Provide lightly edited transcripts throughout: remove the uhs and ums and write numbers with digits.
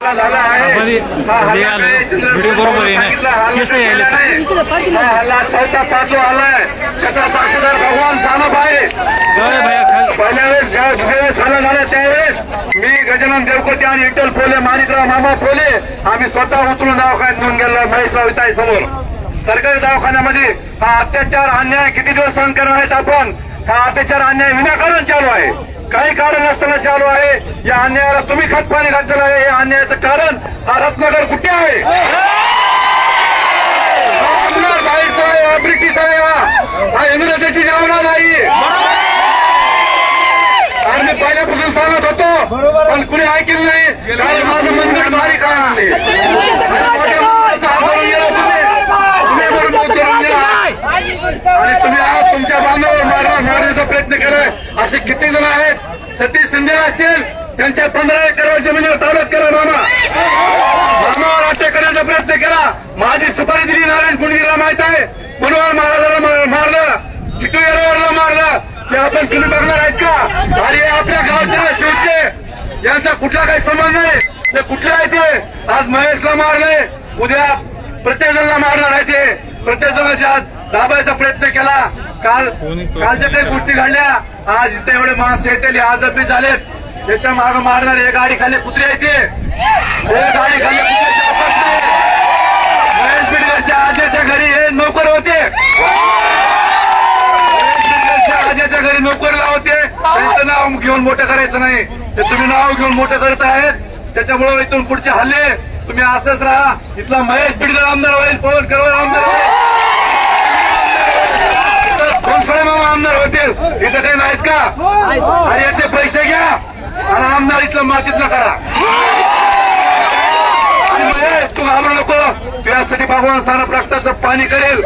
Video बरोबर आहे ना केस यायला चौथा पाचवा आलाय त्याचा साक्षीदार भगवान सानप आहे. पहिल्या वेळेस झालं झालं त्यावेळेस मी गजानन देवकोटे आणि विठ्ठल पोले माणिकराव मामा पोले आम्ही स्वतः उतरून दवाखान्यात घेऊन गेलो. महेशराव विताई समोर सरकारी दवाखान्यामध्ये हा अत्याचार अन्याय किती दिवस सहन करणार आहेत आपण. हा अत्याचार अन्याय विनाकारण चालू आहे, काही कारण नसताना चालू आहे. या अन्यायाला तुम्ही खतपाणी घातलेलं आहे. या अन्यायाचं कारण हा रत्नाकर कुठे आहे, बाहेरचा आहे, हा ब्रिटिश आहे, हा इंग्रजाची जावना नाही. आणि मी पहिल्यापासून सांगत होतो पण कुणी ऐकलं नाही. कारण माझं मंदिर बारीक आहे आणि तुम्ही आज तुमच्या बांधावर मारण्याचा प्रयत्न केलाय. असे किती जण आहेत. सतीश शिंदे असतील, त्यांच्या 15 एकर जमिनीवर ताब्यात केला. मामावर अटक करण्याचा प्रयत्न केला. माझी सुपारी दिली नारायण कुंडगीला माहित आहे. मनोहर महाराजांना मारलं, किटू येरावरला मारलं. ते आपण तुम्ही बघणार आहेत का. आणि आपल्या गावच्या शिवचे यांचा कुठला काही संबंध नाही. ते कुठले आहे ते. आज महेशला मारले, उद्या प्रत्येक जणांना मारणार आहे. ते प्रत्येक जणांच्या दाबायचा प्रयत्न केला. कालच्या काही गोष्टी घडल्या. आज इथे एवढे माणसं येतील, आज जपी झालेत. त्याच्या मागे मारणार हे गाडी खाली कुत्रे येते. हे गाडी खाली महेश बिडकरच्या आज्याच्या घरी हे नोकर होते. महेश बिडकरच्या आज्याच्या घरी नोकरला होते. त्यांचं नाव घेऊन मोठं करायचं नाही. ते तुम्ही नाव घेऊन मोठं करत आहेत. त्याच्यामुळे इथून पुढचे हल्ले तुम्ही असंच राहा. इथला महेश बिडकर आमदार होईल, पवन करवर आमदार होईल, कोणसळे मामा आमदार होतील. इथं काही नाहीत का. आणि याचे पैसे घ्या आणि आमदार इथलं मातीतलं करा. आणि महेश तू घाबरू नको. तुझ्यासाठी भगवान स्थानप रक्ताचं पाणी करेल.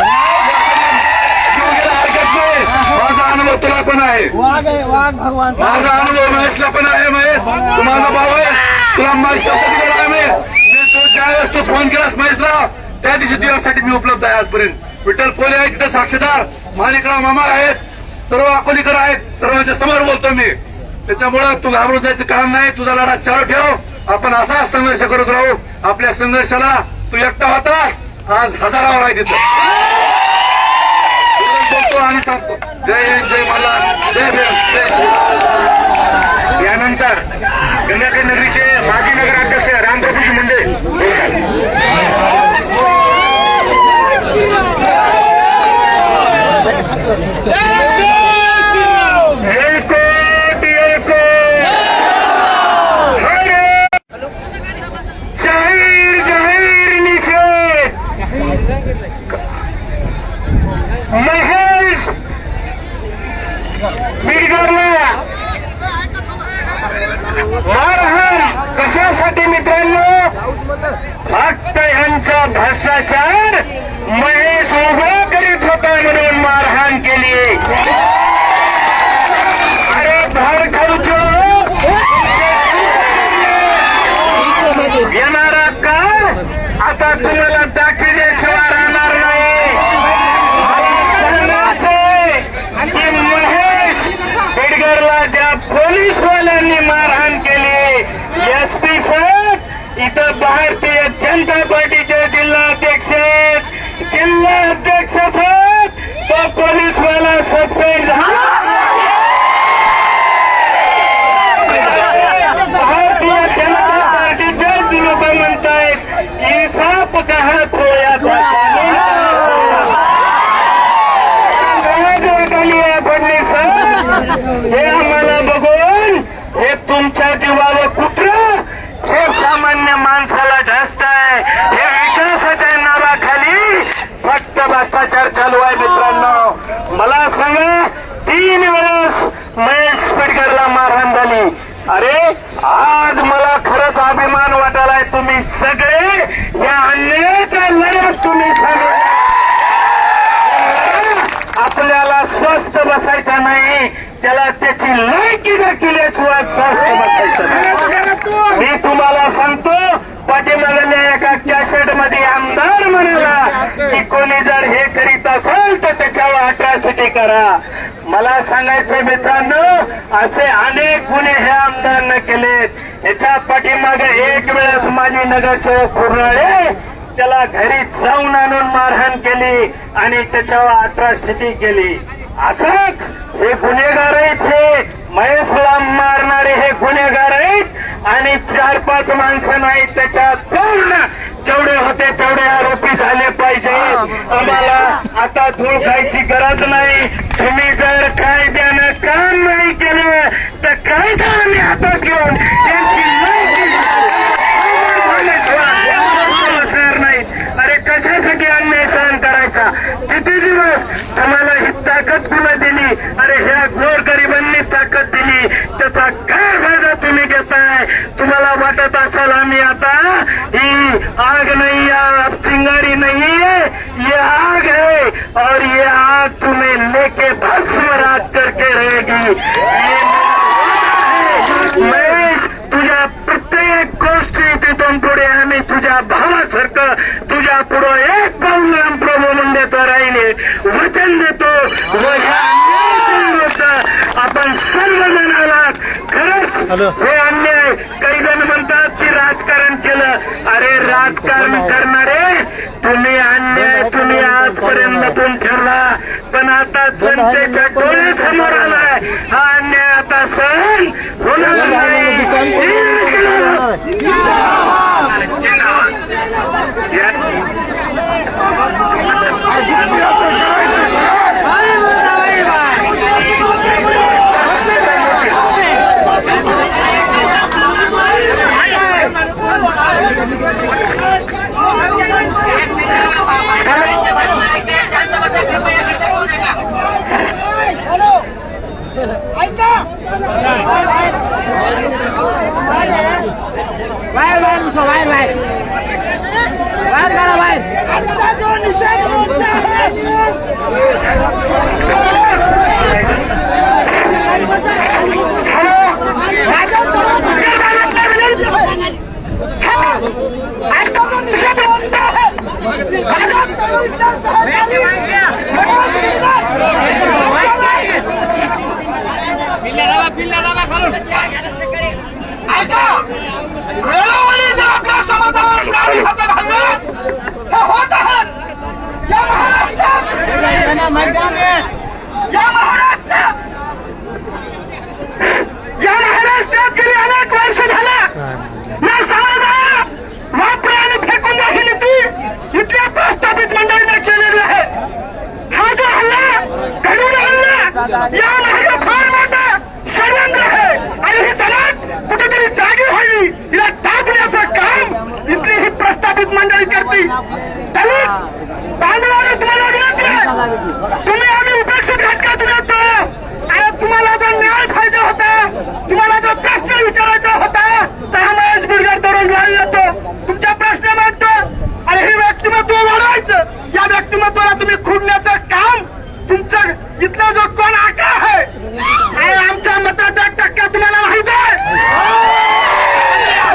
माझा अनुभव तुला पण आहे, माझा अनुभव महेशला पण आहे. महेश तू माझा भाऊ आहे, तुला माझी तू ज्यावेळेस तू फोन केलास महेशला त्या दिवशी तुझ्यासाठी मी उपलब्ध आहे आजपर्यंत. विठ्ठल पोले आहे तिथे साक्षीदार, माणिकराव मामा आहेत, सर्व अकोलीकर आहेत. सर्वांच्या समोर बोलतो मी. त्याच्यामुळे तू घाबरून जायचं काम नाही. तुझा लढा चालू ठेव. आपण असाच संघर्ष करत राहू. आपल्या संघर्षाला तू एकटा होतास, आज हजारावर आहे तिथं. बोलतो आणि थांबतो. जय हिंद, जय मल्हार, जय भीम. यानंतर गंगाखेड नगरीचे माजी नगराध्यक्ष रामप्रभूजी मुंडे महेश बिडकरला मारहाण कशासाठी मित्रांनो. फक्त यांचा भ्रष्टाचार महेश उभा करीत होता म्हणून मारहाण केली. अरे भार खाऊचो येणारा का आता तुम्हाला दाखविल्याशिवाय राहणार नाही. बिडकरला ज्या पोलीसवाल्यांनी मारहाण केली, एसपी साहेब इथं भारतीय जनता पार्टीचे जिल्हाध्यक्ष साहेब तो पोलीसवाला सस्पेंड झाला. भारतीय जनता पार्टीचेच लोक म्हणतायत इंसाफ कहा खोया था. हे आम्हाला बघून हे तुमच्या जीवावर कुठलं हे सामान्य माणसाला ढसत आहे. हे विकासाच्या नावाखाली फक्त भ्रष्टाचार चालू आहे. मित्रांनो मला सांगा, 3 वेळेस महेश बिडकरला मारहाण झाली. अरे आज मला खरंच अभिमान वाटायलाय. तुम्ही सगळे या अन्यायाच्या लढ्यात तुम्ही सगळे आपल्याला स्वस्थ बसायचं नाही. त्याला त्याची लायकी देखील स्वस्थ बसायचं. मी तुम्हाला सांगतो, पाठीमागल्या एका कॅसेट मध्ये आमदार म्हणाला की कोणी जर हे करीत असेल तर त्याच्यावर अट्रॉसिटी करा. मला सांगायचं मित्रांनो, असे अनेक गुन्हे हे आमदारनं केलेत. याच्या पाठीमागे एक वेळेस माझी नगरसेवक कुर्नाळे त्याला घरी जाऊन आणून मारहाण केली आणि त्याच्यावर अट्रॉसिटी केली. असंच हे गुन्हेगार आहेत, हे महेशला मारणारे हे गुन्हेगार आहेत आणि 4-5 माणसं नाही त्याच्यात पूर्ण जेवढे होते तेवढे आरोपी झाले पाहिजेत. आम्हाला आता धूळ खायची गरज नाही. तुम्ही जर कायद्यानं काम नाही केलं तर कायदा आम्ही हातात घेऊन त्यांची नाही. अरे कशासाठी अन्याय सहन करायचा? किती दिवस तुम्हाला ही ताकद कुणा दिली? अरे ह्या गोरगरिबांनी ताकद दिली, त्याचा काय फायदा तुम्ही घेताय? तुम्हाला वाटत असाल आम्ही आता ही आग नहीं, चिंगारी नहीं है, ये आग है और ये आग तुम्हें लेके भस्म राख करके रहेगी. महेश, तुझ्या प्रत्येक गोष्टी तिथून पुढे आम्ही तुझ्या भावासारखं तुझ्या पुढे एक पाऊल लांब प्रभू मुंडेचं राहिले वचन देतो. व ह्या अन्यायाविरुद्ध आपण सर्वजणाला खरंच हे अन्याय, काही जण म्हणतात की राजकारण केलं. अरे राजकारण करणारे तुम्ही, अन्याय तुम्ही आजपर्यंत लपून ठेवला, पण आता जनतेच्या डोळ्यासमोर आलाय. हा अन्याय आता सहन होणार नाही. आजचा जो निषेध मोर्चा वेळोवेळी जर आपल्या समाजावर नारी हात घालणं हे होत आहेत. या महाराष्ट्रात गेली अनेक वर्ष झाला या समाजाला वापरा आणि फेकून द्या ही नीती इथल्या प्रस्थापित मंडळीने केलेली आहे. हा जो हल्ला घडून आणला या मागे फार मोठा षडयंत्र आहे आणि ही जमात कुठेतरी जागी व्हावी, तिला टाकण्याचं काम इथली ही प्रस्थापित मंडळी करते. दलित बांधवांना तुम्हाला विनंती आहे, तुम्ही आम्ही उपेक्षित घटकातून येतो. आणि तुम्हाला जर न्याय पाहिजे होता, तुम्हाला जर प्रश्न विचारायचा होता तर हा महेश बिडकर दररोज लावून येतो, तुमच्या प्रश्न मांडतो आणि हे व्यक्तिमत्व वाढवायचं. या व्यक्तिमत्वाला तुम्ही खुडण्याचं काम तुमचं इथला जो कोण आका आहे आणि आमच्या मताचा टक्का तुम्हाला माहित आहे.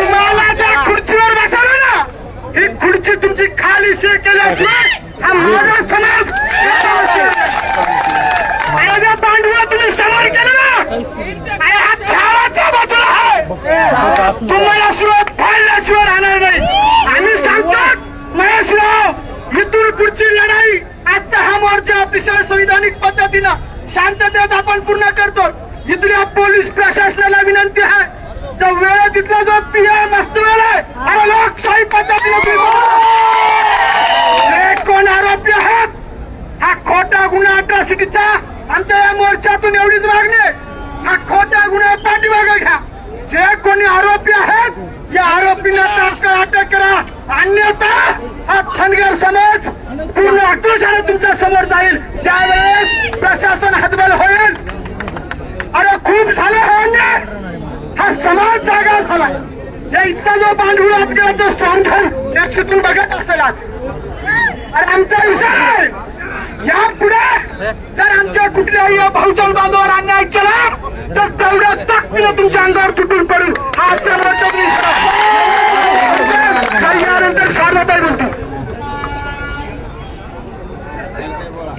तुम्हाला ज्या खुर्चीवर बसवलं ना, ही खुर्ची तुमची खाली केल्याशिवाय हा माझा समाज माझ्या पांडुला तुम्ही समोर केलं ना आणि हा छावाच्या बाजूला आहे. तुम्हाला सुरुवात फाडल्याशिवाय राहणार नाही. आम्ही सांगतो महेशराव, इथून पुढची लढाई आजचा हा मोर्चा अतिशय संविधानिक पद्धतीनं शांततेत आपण पूर्ण करतो. इथल्या पोलीस प्रशासनाला विनंती आहे, जो वेळ तिथला जो पीएम असतो वेळ आहे, अरे लोकशाही पद्धतीने कोण आरोपी आहेत, हा खोटा गुन्हा अट्रॉसिटीचा आमच्या या मोर्चातून एवढीच मागणी आहे. हा खोटा गुन्हा पाठीमागे घ्या. जे कोणी आरोपी आहेत या आरोपींना तात्काळ अटक करा, अन्यथा हा धनगर समाज पूर्ण आक्रोशाने तुमच्या समोर जाईल. त्यावेळेस प्रशासन हतबल होईल. अरे खूप झालं हा अन्याय, हा समाज जागा झाला. या इथला जो बांधूळ आजकालचा स्ट्रॉंग त्यातून बघत असेल आज. आणि आमचा विषय यापुढे जर आमच्या कुठल्याही बहुजन बांधवावर अन्याय केला तर तेवढ्या ताकदीने तुमच्या अंगावर तुटून पडून हा आजच्या मोर्चात यानंतर शारदाताई बोलतो.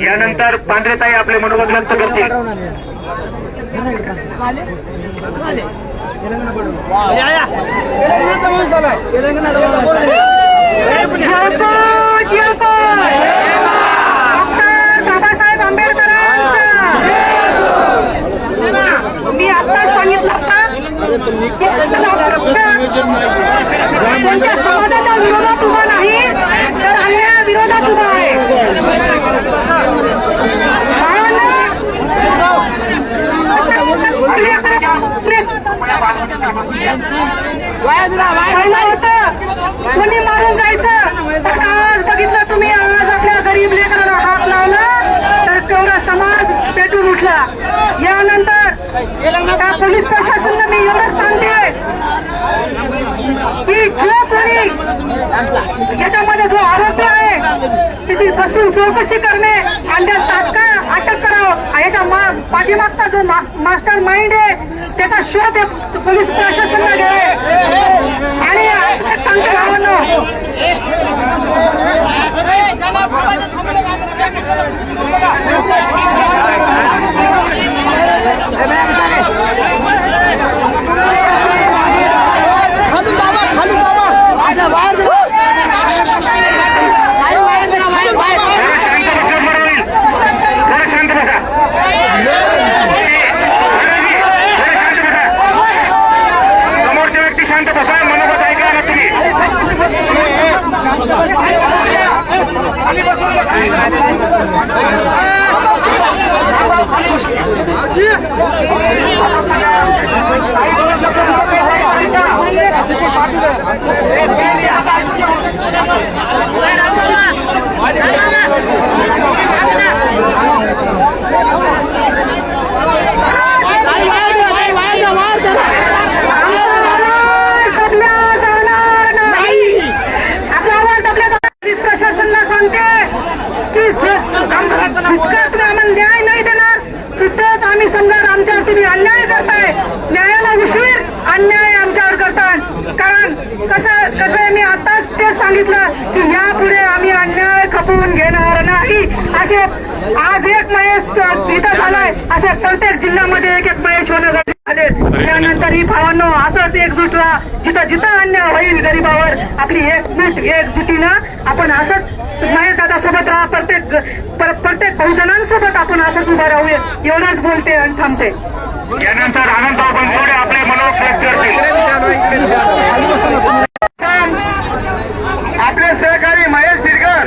यानंतर त्यानंतर पांढरेताई आपले मनोगत व्यक्त करतील. बाबासाहेब आंबेडकरांचा मी आत्ताच सांगितलं त्यांच्या समाजाच्या विरोधात उभा नाही तर अन्याया विरोधात उभा आहे. कोणी मारून जायचं पण आज बघितलं तुम्ही, आज आपल्या गरीब लेकराला हात लावला तर तेवढा समाज पेटून उठला. यानंतर त्या पोलीस प्रशासनाला मी एवढंच सांगते की जो कोणी याच्यामध्ये जो आरोपी आहे त्याची बसून चौकशी करणे आणि तात्काळ अटक करावं. याच्या पाठीमागचा जो मास्टर माइंड आहे त्याचा शोध पोलीस प्रशासनाला घ्यावे. आणि सांगते भावांनो, समोरच्या व्यक्ती शांत बसा, मनोगत ऐका ना तुम्ही. प्रशासनाला सांगते की जितका तुम्ही आम्हाला न्याय नाही देणार तिथेच आम्ही समजा आमच्यावर तुम्ही अन्याय करताय. न्यायाला उशीर अन्याय आमच्यावर करताय. कारण कसं आहे, मी आताच तेच सांगितलं की यापुढे आम्ही अन्याय खपवून घेणार नाही. असे आज एक महेश इथं झालाय, अशा प्रत्येक जिल्ह्यामध्ये एक महेश होणं झाले. त्यानंतर ही भावांनो असंच एकजूट राहा. जिथं जिथं अन्याय होईल गरिबावर आपली एकजुटीनं आपण असंच महेश दादा सोबत राहा. प्रत्येक बहुजनांसोबत आपण असंच उभं राहूया. एवढंच बोलते आणि थांबते. यानंतर आनंदराव बनसोडे आपले मनोगत व्यक्त करतील. आपले सहकारी महेश दिरकर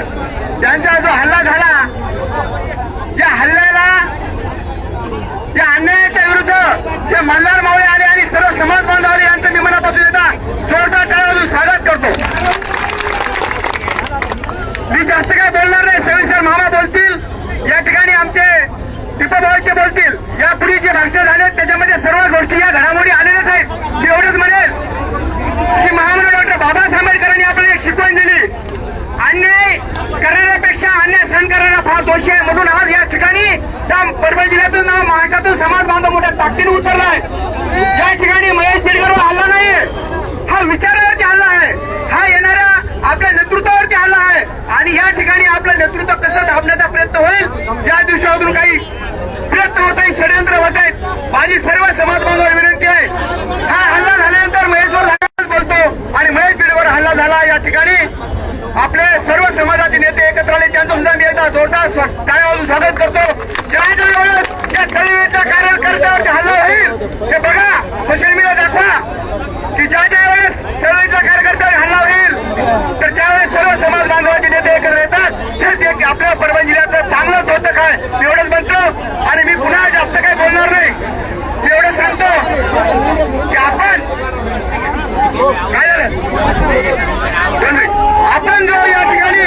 यांचा जो हल्ला झाला, या हल्ल्याला, या अन्यायाच्या विरुद्ध जे मल्हार मावळे आले आणि सर्व समाज बांधव आले यांचं मी मनापासून येतात जोरदार टाळ्या स्वागत करतो. मी जास्त काय बोलणार नाही, सविस्तर मामा बोलतील. या ठिकाणी आमचे दीपभाऊचे बोलतील. यापूर्वी जे भाषण झाले त्याच्यामध्ये सर्व गोष्टी या घडामोडी आलेल्याच आहेत. मी एवढंच म्हणेल की महामानव डॉक्टर बाबासाहेब आंबेडकरांनी आपल्याला एक शिकवण दिली, अन्याय करणाऱ्यापेक्षा अन्याय सहन करणारा फार दोषी आहे. म्हणून आज या ठिकाणी त्या परभणी जिल्ह्यातून महाराष्ट्रातून समाज बांधव मोठ्या ताकदीने उतरलाय. या ठिकाणी महेश दिरकरवर हल्ला नाहीये, हा विचारावरती हल्ला आहे, हा येणाऱ्या आपल्या नेतृत्वावरती हल्ला आहे. आणि या ठिकाणी आपलं नेतृत्व कसं दाबण्याचा प्रयत्न होईल या दृष्टीतून काही प्रयत्न होत आहे, षडयंत्र होत आहेत. माझी सर्व समाज बांधवांना विनंती आहे, हा हल्ला झाल्यानंतर महेशवर लागतच बोलतो आणि महेश दिरकरवर हल्ला झाला. या ठिकाणी आपले सर्व समाजाचे नेते एकत्र आले, त्यांचं सुद्धा मी एकदा जोरदार टाळ्या स्वागत करतो. ज्या वेळेस या चळवळीच्या कार्यकर्त्यावरती हल्ला होईल हे बघा, सोशल मीडिया दाखवा की ज्या वेळेस चळवळीच्या कार्यकर्त्यावर हल्ला होईल तर त्यावेळेस सर्व समाज बांधवाचे नेते एकत्र येतात. हेच एक आपल्या परभणी जिल्ह्याचं चांगलंच होतं काय, मी एवढंच म्हणतो. आणि मी पुन्हा जास्त काही बोलणार नाही, मी एवढं सांगतो की आपण काय झालं, आपण जो या ठिकाणी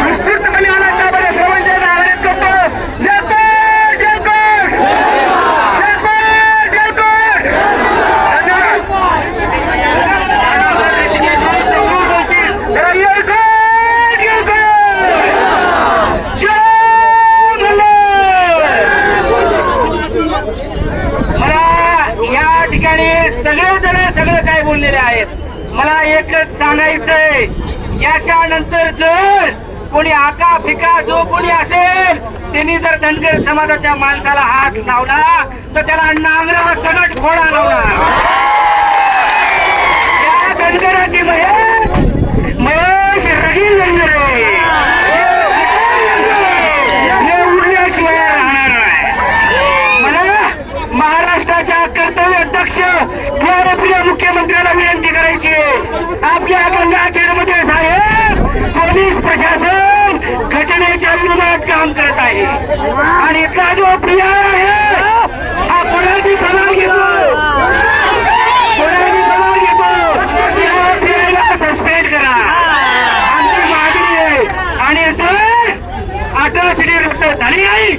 उत्स्फूर्तपणे आला त्यामध्ये सर्वांच्या आवाज करतो. सगळं काय बोललेले आहेत. मला एकच सांगायचंय, याच्यानंतर जर कोणी आका फिका जो कोणी असेल त्यांनी जर धनगर समाजाच्या माणसाला हात लावला तर त्याला नांगरा सगट घोडा लावला. त्या धनगराची महेश रगील धनगरे हे उरल्याशिवाय राहणार नाही. मला महाराष्ट्राच्या कर्तव्य दक्ष प्रिय मुख्यमंत्र्याला विनंती करायची आहे. आपल्या गंगाखेडमध्ये साहेब पोलीस प्रशासन घटनेच्या विरोधात काम करत आहे आणि इथला जो प्रिया आहे हा कोणाची पगार घेतो, कोणाची पगार घेतो, त्या प्रियाला सस्पेंड करा आमची मागणी आहे. आणि जर अट्रॉसिटी रद्द झाली नाही,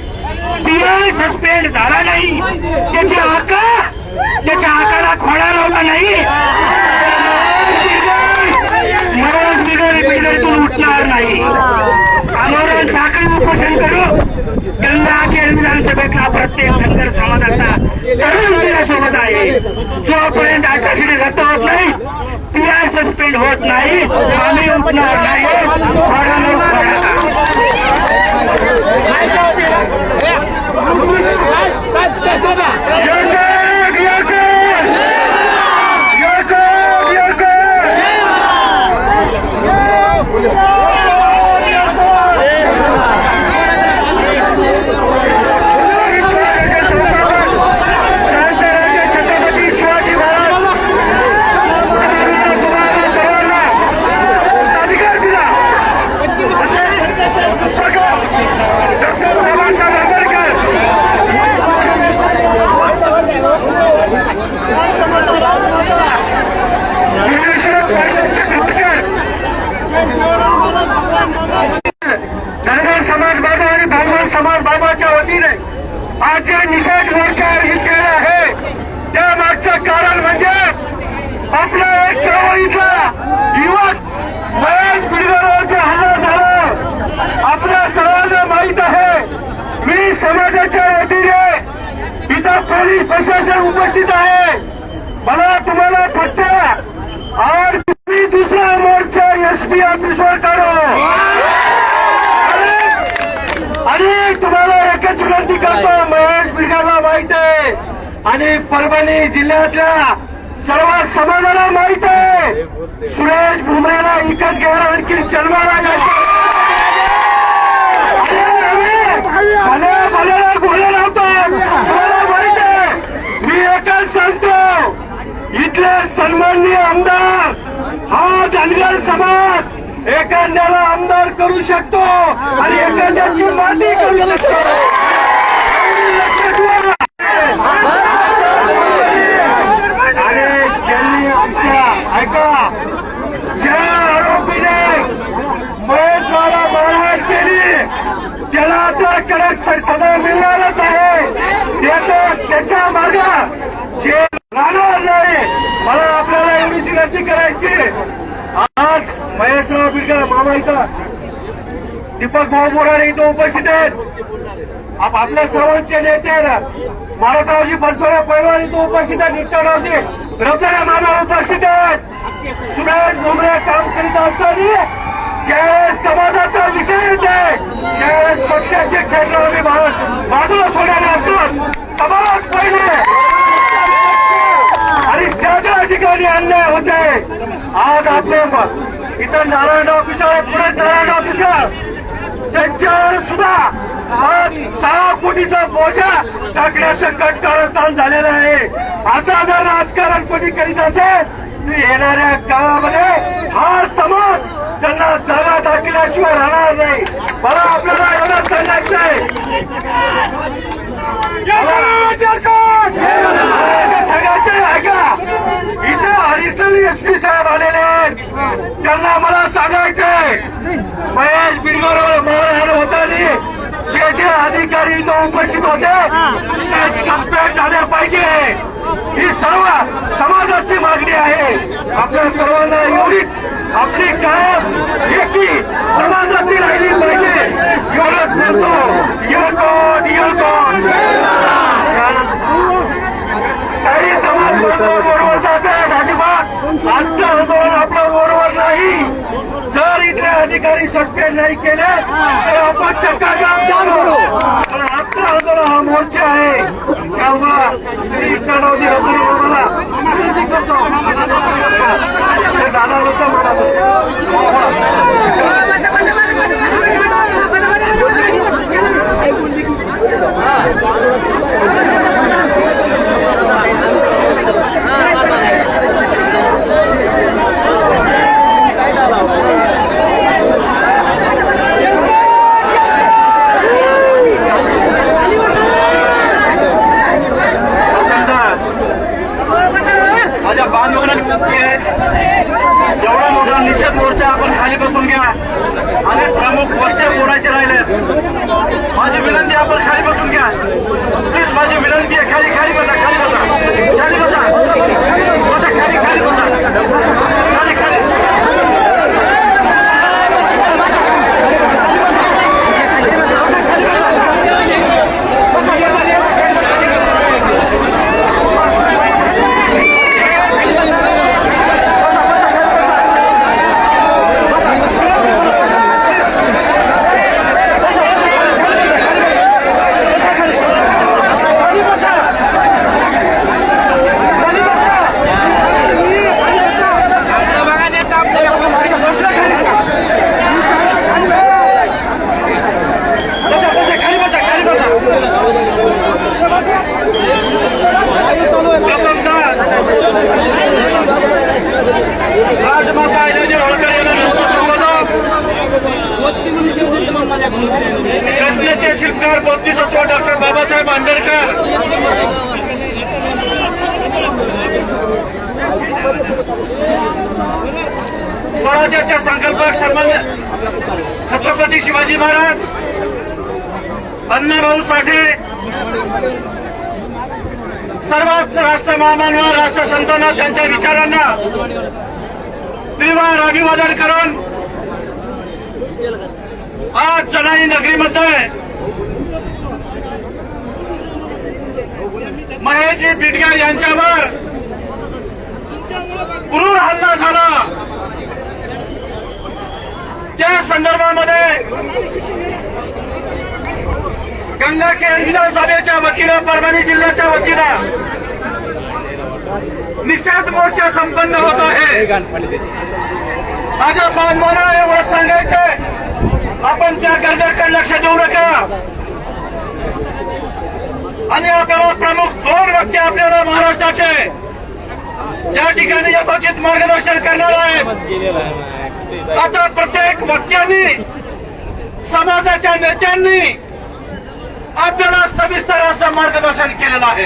प्रिया सस्पेंड झाला नाही, त्याच्या आकाला खोडा लावला नाही, मरण बिघडीतून उठणार नाही. आमरण साखळी उपोषण करू. गंगाखेड विधानसभेतला प्रत्येक धनगर समाजाचा तरुण सोबत आहे. जोपर्यंत अट्रॉसिटी रद्द होत नाही, पीआय सस्पेंड होत नाही, आम्ही उठणार नाही. धनगर समाज बाबा आणि ब्राह्मण समाज बाबाच्या वतीने आज जे निषेध मोर्चा आयोजित केला आहे त्या मागचं कारण म्हणजे आपल्या एक चळवळीतला युवक महेश बिडगरवरचा हल्ला झाला. आपल्या सर्वांना माहीत आहे. मी समाजाच्या वतीने इथं पोलीस प्रशासन उपस्थित आहे. मला तुम्हाला फक्त आज तुम्ही दुसरा मोर्चा एसपी ऑफिसवर काढू आणि तुम्हाला एकच विनंती करतो. महेश बिडगरला माहित आहे आणि परभणी जिल्ह्यातल्या सर्व समाजाला माहित आहे. सुरेश भुमरेला इकत घ्यायला आणखी जन्माला भल्याला गोळ्या लावतात. मला माहित आहे. मी एकच सांगतो, इथले सन्माननीय आमदार हा धनगर समाज एखाद्याला आमदार करू शकतो आणि एखाद्याची माती करू शकतो. आणि ज्यांनी आमच्या ऐका ज्या आरोपीने महेशला मारहाण केली त्याला आता कडक सजा मिळणारच आहे. त्याच्या मागं जे राहणार नाही. मला आपल्याला एवढीची विनंती करायची. आज महेशराव बिडगर मामा इथं, दीपक भाऊ मोराळे इथं उपस्थित आहेत. आपल्या सर्वांचे नेते मारोतरावजी बनसोडे पैलवान इथं उपस्थित आहेत. निष्ठारावजी रबजाने मामा उपस्थित आहेत. सुरेश भुमरे काम करीत असताना ज्यावेळेस समाजाचा विषय येते त्यावेळेस पक्षाचे खेळणारे बाजूला सोडायला असतात. समाज पहिले आणि ज्या ज्या ठिकाणी अन्याय होते. आज आपले इथं नारायण ऑफिसर पुढे नारायण ऑफिसर त्यांच्यावर सुद्धा आज 6 कोटीचा बोजा टाकण्याचं कटकारस्थान झालेलं आहे. असं जर राजकारण कोणी करीत असेल तर येणाऱ्या काळामध्ये हा समाज त्यांना जागा दाखवल्याशिवाय राहणार नाही. मला आपल्याला एवढंच सांगायचं आहे. सांगायचं ऐका, इथे ऍडिशनल एसपी साहेब आलेले आहेत. त्यांना मला सांगायचंय महेश बिडगरवर मारहाण होताना जे जे अधिकारी इथं उपस्थित होते ते सस्पेंड झाले पाहिजे. ही सर्व समाजाची मागणी आहे. आपल्या सर्वांना एवढीच आपली कायम एकी समाजाची राहिली पाहिजे एवढंच म्हणतो. येळकोट काही समाज बरोबर जाते अजिबात आजचं आंदोलन आपलं बरोबर नाही. जर इथले अधिकारी सस्पेंड नाही केले तर आपण चक्का जाम चालू मोर्चे आहे त्यामुळं श्री इष्टरावजी रघुरी बाबाला विनंती करतो ते दादा होतं माझ्या बांधवांना विनंती आहे एवढा मोठा निषेध मोर्चा आपण खाली बसून घ्या अनेक प्रमुख वर्षे बोलायचे राहिले माझी विनंती आपण खाली बसून घ्या प्लीज माझी विनंती आहे खाली खाली बसा खाली बसा खाली बसा बसा खाली खाली बसा खाली खाली राजमाता अहिल्यादेवी होळकर यांना घटनेचे शिल्पकार बोधिसत्व डॉक्टर बाबासाहेब आंबेडकर स्वराज्याच्या संकल्पक सन्मान्य छत्रपती शिवाजी महाराज अण्णाभाऊ साठे सर्वच राष्ट्र महामानव राष्ट्रसंतांना त्यांच्या विचारांना तीव्र अभिवादन करून आज जनाई नगरीमध्ये महेशजी बिडकर यांच्यावर क्रूर हल्ला झाला त्या संदर्भामध्ये गंगाखेड विधानसभेच्या वतीनं परभणी जिल्ह्याच्या वतीनं निषेध मोर्चा संपन्न होत आहे माझ्या बांधवांना एवढं सांगायचंय आपण त्या गरजेकडे लक्ष देऊ नका आणि आपल्याला प्रमुख दोन व्यक्ती आपल्याला महाराष्ट्राचे या ठिकाणी यथोचित मार्गदर्शन करणार आहेत आता प्रत्येक वक्त्यांनी समाजाच्या नेत्यांनी आपल्याला सविस्तर असं मार्गदर्शन केलेलं आहे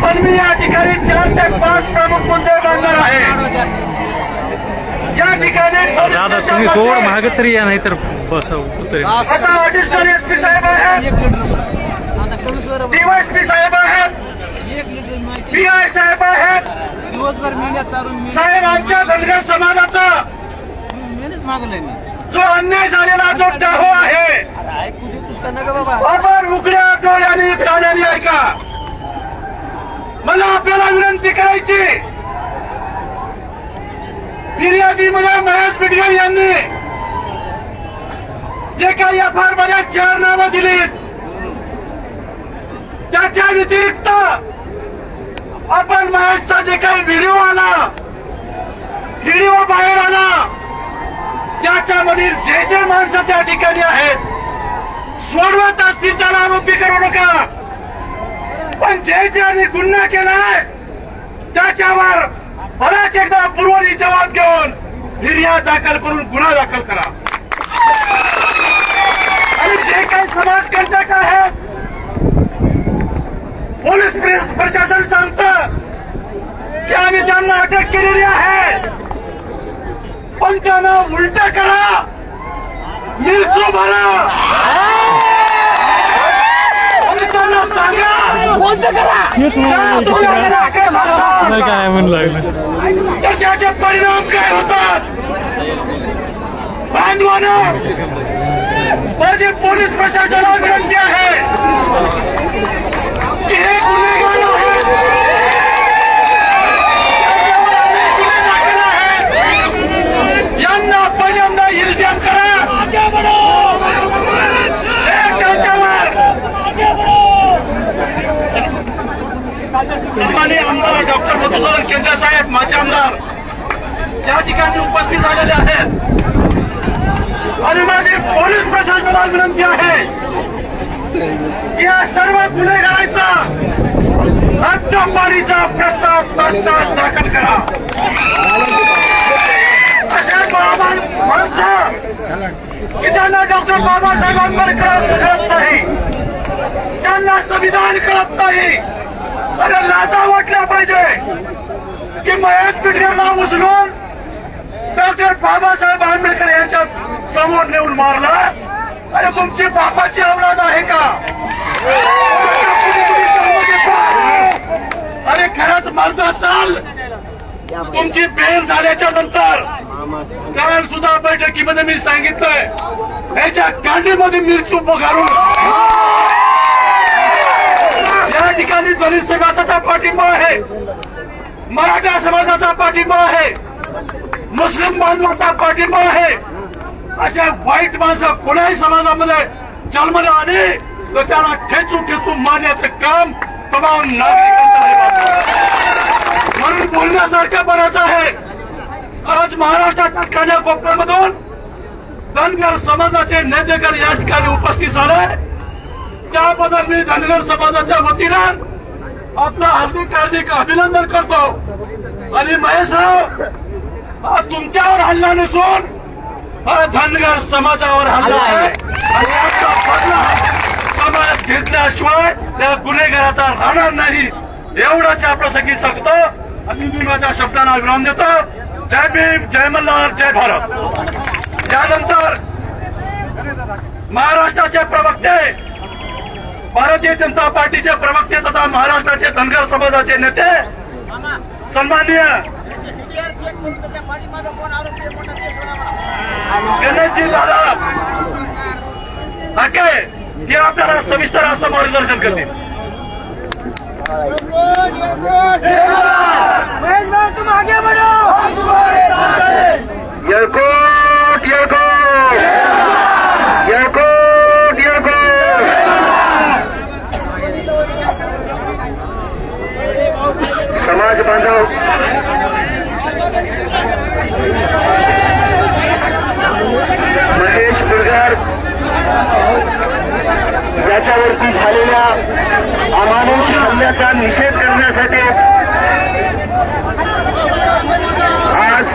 पण मी या ठिकाणी 4 ते 5 प्रमुख मुद्दे मांडणार आहे या ठिकाणी दादा तुम्ही थोड मागे तरी या नाही तर बस उतरेल आता ऑडिशनल एसपी साहेब आहेत डीवायएसपी साहेब आहेत पीआय साहेब आहेत साहेब आमच्या धनगर समाजाचा जो अन्याय झालेला जो टाहो आहे आपण उघड्या डोळ्यांनी कानाने ऐका मला आपल्याला विनंती करायची फिर्यादीमध्ये महेश बिडकर यांनी जे काही एफआयआर मध्ये 4 नावं दिलीत त्याच्या व्यतिरिक्त आपण महेशचा जे काही व्हिडिओ बाहेर आला त्याच्यामधील जे माणसं त्या ठिकाणी आहेत सोडवत असतील त्याला आरोपी करू नका पण ज्यांनी गुन्हा केलाय त्याच्यावर परत एकदा पूर्वनी जबाब घेऊन फिर्याद दाखल करून गुन्हा दाखल करा आणि जे काही समाजकंटक आहेत पोलीस प्रशासन सांगतं की आम्ही त्यांना अटक केलेली आहे पण त्यांना उलट करा मिरचू भरा आणि त्यांना सांगा काय म्हणून लागलं तर त्याचे परिणाम काय होतात बांधवानं माझी पोलीस प्रशासनाला विनंती आहे की हे गुन्हेगार आहेत त्याच्यावर अनेक गुन्हे दाखल आहेत यांना पहिल्यांदा इल्जाम करा हे त्याच्यावर केंद्र साहेब माझे आमदार या ठिकाणी उपस्थित झालेले आहेत आणि माझी पोलीस प्रशासनाला विनंती आहे की या सर्व गुन्हेगारांचा हद्दपारीचा प्रस्ताव तात्काळ दाखल करा. असे महान माणसं की ज्यांना डॉक्टर बाबासाहेब आंबेडकर कळत नाही, त्यांना संविधान कळत नाही. अरे लाजा वाटल्या पाहिजे की महेश पिटकर नाव उचलून डॉक्टर बाबासाहेब आंबेडकर यांच्या समोर नेऊन मारला. अरे तुमची बापाची औलाद आहे का? अरे खरंच मारत असाल तुमची बहीण झाल्याच्या नंतर, कारण सुद्धा बैठकीमध्ये मी सांगितलंय याच्या कांडीमध्ये मिरची घालून या ठिकाणी दलित समाजाचा पाठिंबा आहे, मराठा समाजाचा पाठिंबा आहे, मुस्लिम बांधवाचा पाठिंबा आहे. अशा वाईट माणसं कोणाही समाजामध्ये जन्माला आले तर त्याला ठेचून ठेचून मारण्याचं काम तमाम नागरिकांचं आहे. म्हणून बोलण्यासारखं बरंच आहे. आज महाराष्ट्राच्या कान्याकोपऱ्यामधून धनगर समाजाचे नेतेकर या ठिकाणी उपस्थित झाले. त्याबद्दल मी धनगर समाजाच्या वतीनं आपलं हार्दिक अभिनंदन करतो. आणि महेशराव, हा तुमच्यावर हल्ला नसून हा धनगर समाजावर हल्ला आहे आणि याचा बदला समाज घेतल्याशिवाय त्या गुन्हेगाराचा राहणार नाही एवढाच या प्रसंगी सांगतो आणि मी माझ्या शब्दांना विराम देतो. जय भीम, जय मल्हार, जय भारत. त्यानंतर महाराष्ट्राचे प्रवक्ते, भारतीय जनता पार्टीचे प्रवक्ते तथा महाराष्ट्राचे धनगर समाजाचे नेते सन्माननीय गणेशजी दादा ठाके हे आपल्याला सविस्तर असं मार्गदर्शन करतील. महेश भाई तुम आगे बढ़ो. येळकोट येळकोट येळकोट येळकोट. समाज बांधव, महेश पिटकर याच्यावरती झालेल्या अमानुष हल्ल्याचा निषेध करण्यासाठी आज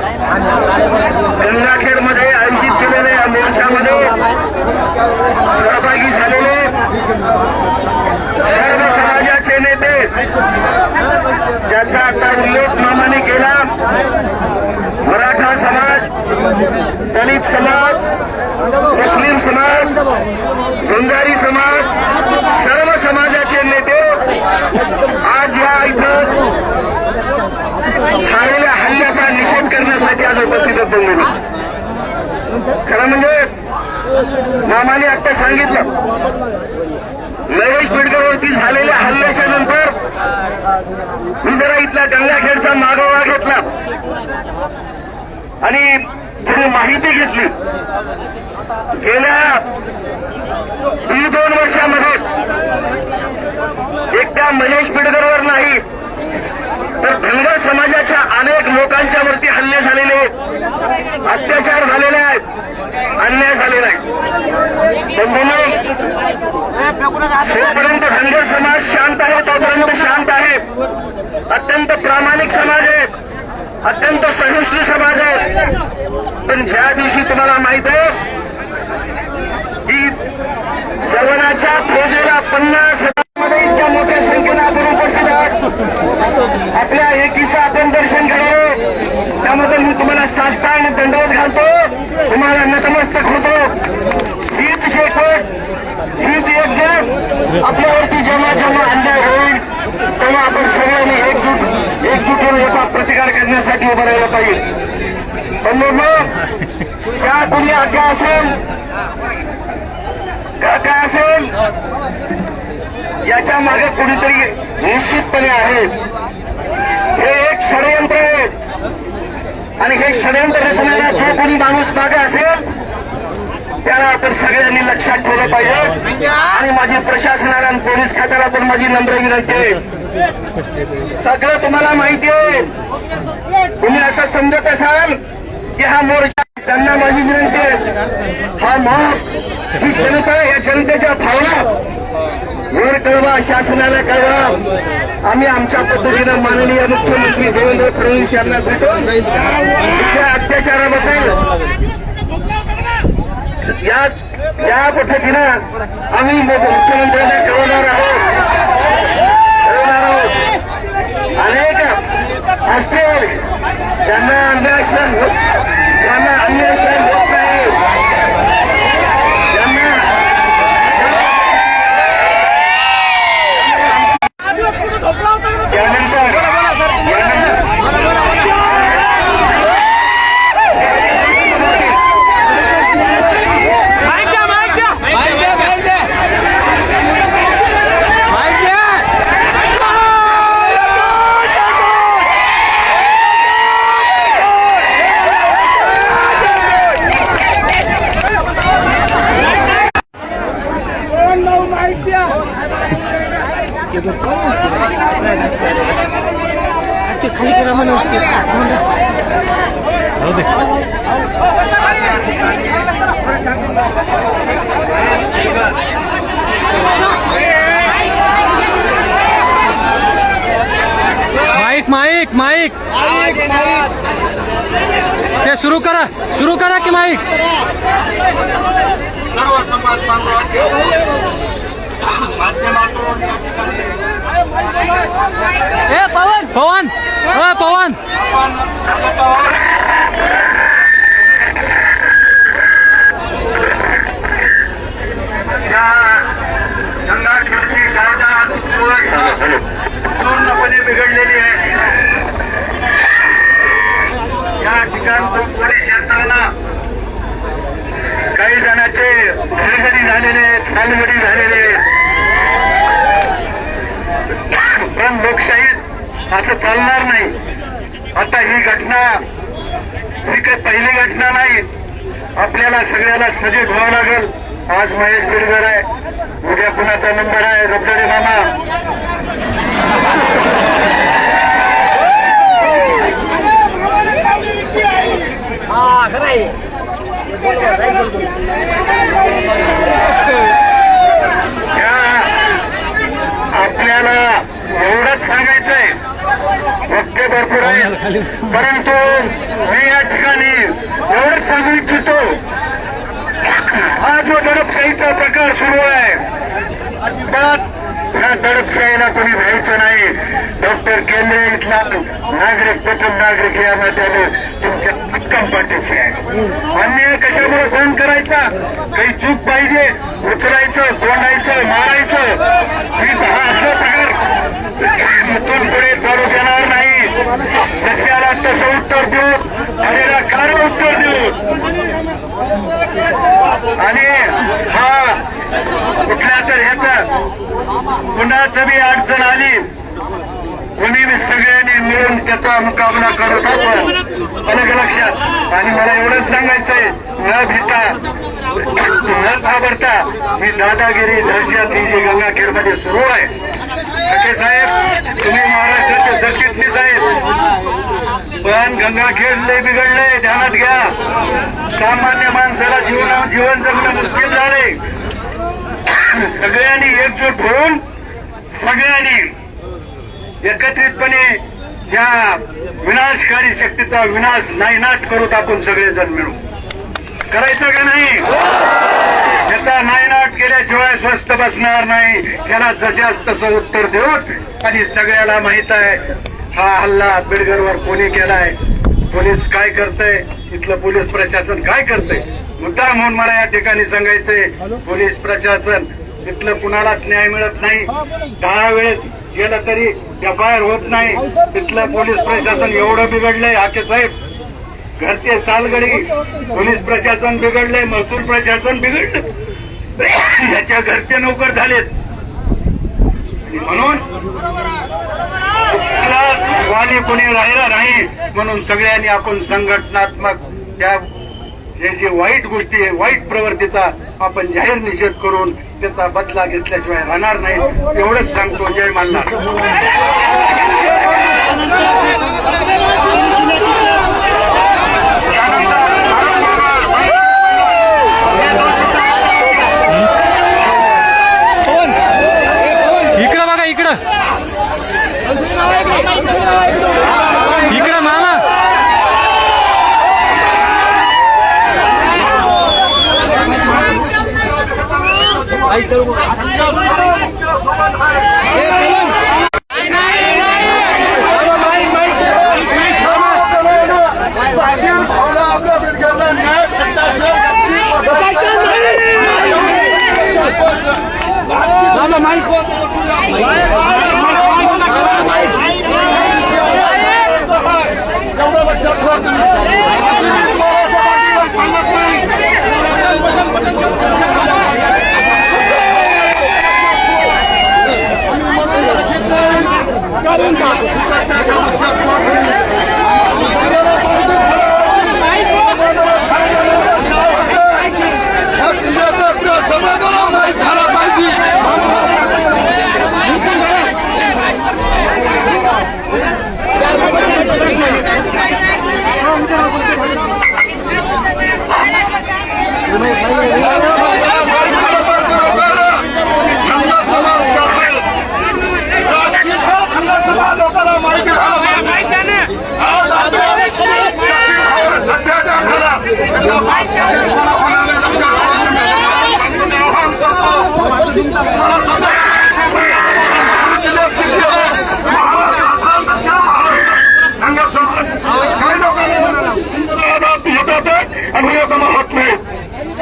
गंगाखेडमध्ये आयोजित केलेल्या या मोर्चामध्ये सहभागी झालेले सर्व समाजाचे नेते, ज्याचा आता उल्लेख मामाने केला, मराठा समाज, दलित समाज, मुस्लिम समाज, गुंजारी समाज, सर्व समाजाचे नेते आज या इथं झालेल्या हल्ल्याचा निषेध करण्यासाठी आज उपस्थित बनलेले. खरं म्हणजे मामाने आता सांगितलं, महेश पिटकरवरती झालेल्या हल्ल्याच्या नंतर मी जरा इथला गंगाखेडचा मागोवा घेतला आणि थोडी माहिती घेतली. गेल्या 2 वर्षामध्ये एकट्या महेश पिटकरवर नाही तर धनगर समाजाच्या अनेक लोकांच्या वरती हल्ले झालेले आहेत, अत्याचार झालेले आहेत, अन्याय झालेला आहे. जोपर्यंत धनगर समाज शांत आहे तोपर्यंत शांत आहे. अत्यंत प्रामाणिक समाज आहे, अत्यंत सहिष्णू समाज आहे. पण ज्या दिवशी तुम्हाला माहित आहे की जवानाच्या फौजेला 50,000 इतक्या मोठ्या संख्येनं आपण उपस्थित आहात, आपल्या एकीचं आपण दर्शन घडावं, त्याबद्दल मी तुम्हाला साष्टांग दंडवत घालतो, तुम्हाला नतमस्तक होतो. हीच शेकवट, हीच एकजूट आपल्यावरती जेव्हा जेव्हा अन्याय होईल तेव्हा आपण सगळ्यांनी एकजूट होऊन याचा प्रतिकार करण्यासाठी उभं राहिलं पाहिजे. पण मग ज्या कोणी आज्ञा असेल, काय असेल, याच्या मागे कुणीतरी निश्चितपणे आहे. हे एक षडयंत्र आहे आणि हे षडयंत्र रचणारा जो कोणी माणूस मागे असेल त्याला आपण सगळ्यांनी लक्षात ठेवलं पाहिजे. आणि माझी प्रशासनाला आणि पोलीस खात्याला पण माझी नम्र विनंती आहे सगळं तुम्हाला माहिती आहे. तुम्ही असं समजत असाल की हा मोर्चा, त्यांना माझी विनंती आहे, हा मॉब, ही जनता, या जनतेच्या भावना वर कळवा, शासनाला कळवा. आम्ही आमच्या पद्धतीनं माननीय मुख्यमंत्री देवेंद्र फडणवीस यांना भेटून इथल्या अत्याचाराबद्दल या पद्धतीनं आम्ही मुख्यमंत्र्यांना कळवणार आहोत. अनेक असतील ज्यांना अन्याय सहन होत नाही, माईक माईक ते सुरू करा की माईक. सर्व समाज बांधवांचे माध्यमातून पवन संघर्षाची कायदा पूर्णपणे बिघडलेली आहे. या ठिकाणचं पोलीस यंत्रणा काही जणांचे छळगडी झालेले, छालगडी झालेले, पण लोकशाहीत असं चालणार नाही. आता ही घटना ही काही पहिली घटना नाही. आपल्याला सगळ्याला सजग व्हावं लागेल. आज महेश बिडकर आहे, उद्या कुणाचा नंबर आहे, रबदडे मामा. आपल्याला एवढंच सांगायचंय, वक्ते भरपूर आहे, परंतु मी या ठिकाणी एवढंच सांगू इच्छितो, हा जो दडपशाहीचा प्रकार सुरू आहे, अजिबात ह्या दडपशाहीला कोणी व्हायचं नाही. डॉक्टर केंद्रे इथला नागरिक, प्रथम नागरिक या नात्याने तुमच्या भक्कम पाठीशी आहे. अन्याय कशामुळे सहन करायचा? काही चूक पाहिजे, उचलायचं, तोंडायचं, मारायचं, ही असं प्रकार इथून पुढे चालू देणार नाही. जसे आला तसं उत्तर देऊ, आलेला कारण उत्तर देऊ. आणि हा कुठल्या तर ह्याचा कुणाचं बी अडचण आली, कोणी बी सगळ्यांनी मिळून त्याचा मुकाबला करत आपण अलग लक्षात. आणि मला एवढंच सांगायचंय, न भीता न घाबरता ही दादागिरी दहशत ही जी गंगाखेडमध्ये सुरू आहे. सखे साहेब, तुम्ही महाराष्ट्राचे सरचिटणीस आहेत, पण गंगाखेड लय बिघडलंय, ध्यानात घ्या. सामान्य माणसाला जीवन जगणं मुश्किल झाले. सगळ्यांनी एकजूट होऊन, सगळ्यांनी एकत्रितपणे या विनाशकारी शक्तीचा विनाश नायनाट करूत आपण सगळेजण मिळून. करायचं का नाही? त्याचा नायनाट केल्याशिवाय स्वस्थ बसणार नाही. त्याला जशाच तसं उत्तर देऊन, आणि सगळ्याला माहित आहे हा हल्ला बिडकरवर कोणी केलाय, पोलीस काय करतंय, इथलं पोलीस प्रशासन काय करतंय. मुद्दा म्हणून मला या ठिकाणी सांगायचंय, पोलीस प्रशासन इथलं कुणालाच न्याय मिळत नाही. 10 वेळेस गेलं तरी एफआयआर होत नाही. तिथलं पोलीस प्रशासन एवढं बिघडलंय, हाके साहेब, घरचे सालगडी पोलीस प्रशासन बिघडलंय, महसूल प्रशासन बिघडलं, याच्या घरचे नोकर झालेत. म्हणून वाली कोणी राहिला नाही. म्हणून सगळ्यांनी आपण संघटनात्मक त्या हे जे वाईट गोष्टी आहे, वाईट प्रवृत्तीचा आपण जाहीर निषेध करून त्याचा बदला घेतल्याशिवाय राहणार नाही, एवढंच सांगतो. जय मल्हार. इकडं बघा, इकडं इकडं मामा.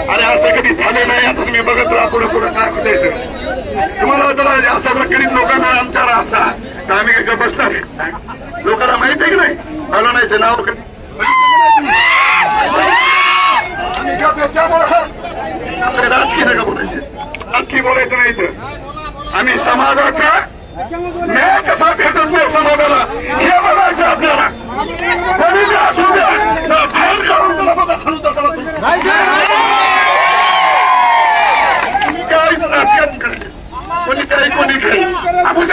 आणि असं कधी झालं नाही. आता तुम्ही बघत राहा पुढे पुढे काय होते. तुम्हाला जर असं गरीब लोकांना आमच्या असा तर आम्ही काय बसणार आहे. लोकांना माहित आहे की नाही फलाण्याचे नाव राजकीय नका बोलायचे, राजकीय बोलायचं नाही. तर आम्ही समाजाचा न्याय कसा भेटत नाही समाजाला हे बघायचं आपल्याला. कोणी असू द्या बाहेर काढून त्याला बघा खालून राजकारण करेल कोणी काही कोणी काही आपण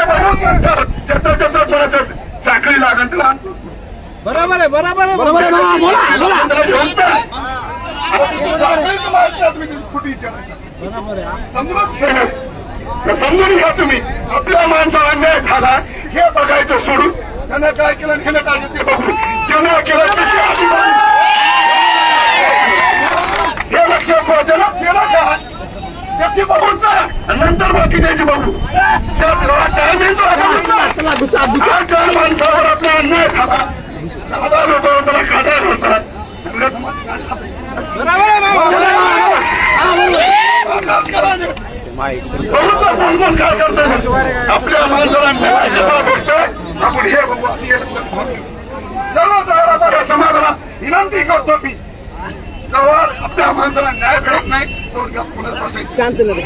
त्याचा कोणाच्या साखळी लागेल त्याला आणतो. बरोबर आहे, बरोबर आहे, बरोबर समजून घ्या तुम्ही. आपल्या माणसाला अन्याय झाला हे बघायचं सोडून त्यानं काय केलं हे काय ते बघू. ज्यानं केलं हे लक्षात ठेवा. ज्यानं केलं का त्याची बघून ना नंतर बाकी त्याची बघू. माणसावर आपला अन्याय झाला 10 लोक त्याला काढा घालतात. आपल्या माणसाला न्याय कसा भेटतो आपण हे बघू. हे लक्षात ठेवा. सर्व समाजाला विनंती करतो मी, जेव्हा आपल्या माणसाला न्याय भेटत नाही शांत नाही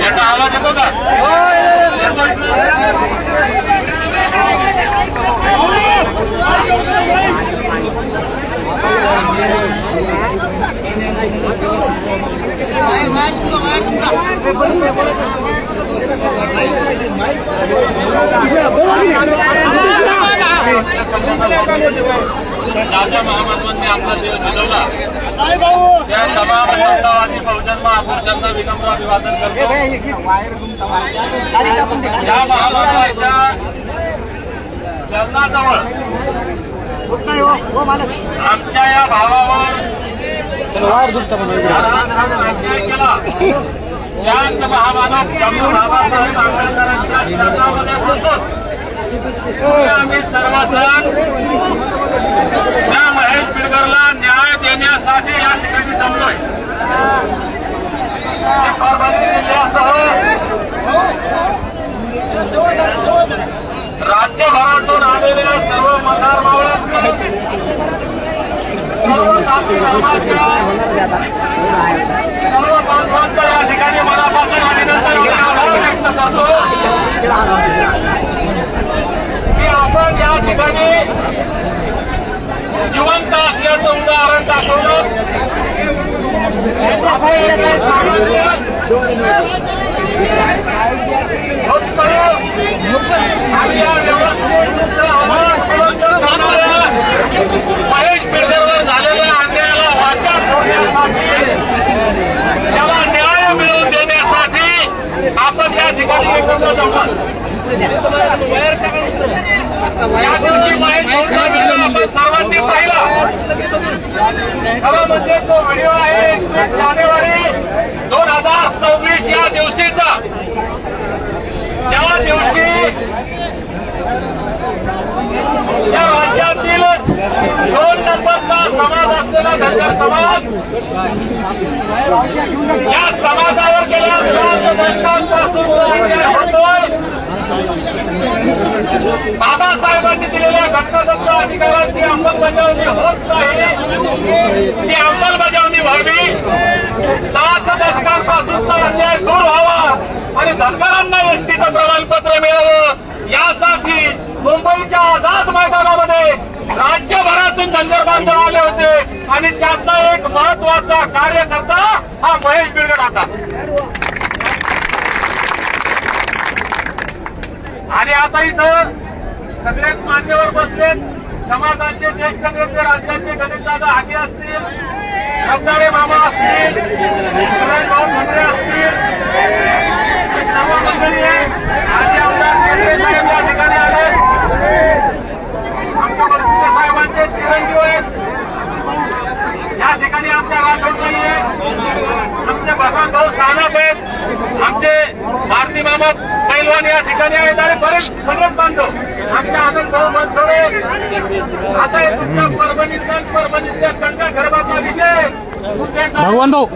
याचा आवाज येतो का? राजा महामानवांनी आपला देव दिलवला त्या तमाम राष्ट्रवादी बहुजन महापुरुषांना विनम्र अभिवादन करतो. या महामानवाच्या चरणाजवळ आमच्या या भावावर अन्याय केला त्याच महामानव डॉक्टर बाबासाहेब आंबेडकरांच्या चरणामध्ये बसून आम्ही सर्वजण त्या महेश बिडकरला न्याय देण्यासाठी या ठिकाणी जमलोय. सर्व बांधवांचं या ठिकाणी मनापासून अभिनंदन आभार व्यक्त करतो की आपण या ठिकाणी जिवंत असल्याचं उदाहरण दाखवलं. आणि या व्यवस्थेचं आव्हान करणाऱ्या महेश बिल्डरवर झालेल्या अन्यायाला वाचा फोडण्यासाठी त्याला न्याय मिळवून देण्यासाठी आपण या ठिकाणी एकत्र जमलो. या दिवशी महेश बिल्डर व्हिडिओ आपण सर्वांनी पाहिला. खरं म्हणजे तो व्हिडिओ आहे 21 जानेवारी 2026 या दिवशीचा. त्या दिवशी या राज्यातील 2 नंबरचा समाज असलेला धनगर समाज या समाजावर गेल्या 7 दशकांपासून अन्याय होतोय. बाबासाहेबांनी दिलेल्या घटनादत्त अधिकारांची अंमलबजावणी होत नाही. ती अंमलबजावणी व्हावी. 7 दशकांपासूनचा अन्याय दूर व्हावा आणि धनगरांना एसटीचं प्रमाणपत्र मिळावं यासाठी मुंबईच्या आझाद मैदानामध्ये राज्यभरातून धनगर बांधव आले होते आणि त्यातला एक महत्वाचा कार्यकर्ता हा महेश बिल्डर होता. आणि आता इथं सगळेच मान्यवर बसलेत. समाजाचे ज्येष्ठ नेते राज्याचे गणेशदादा हाके असतील, रमदाळे मामा असतील, भाऊ ठाकरे असतील, सर्व मंडळी आजी आमदार नेते साहेब या ठिकाणी आले. आमच्या बडकुटे साहेबांचे चिरंजीव आहेत या ठिकाणी. आमच्या राठोडबाई आहेत, आमचे भगवान भाऊ सानप आहेत, आमचे भारती मामा पैलवान या ठिकाणी आहेत आणि बरेच सगळेच बांधव. आमच्या आनंद भाऊ बनसोडे आता हे तुमच्या परभणीतल्या कंटा गरबाचा विजय भगवान भाऊ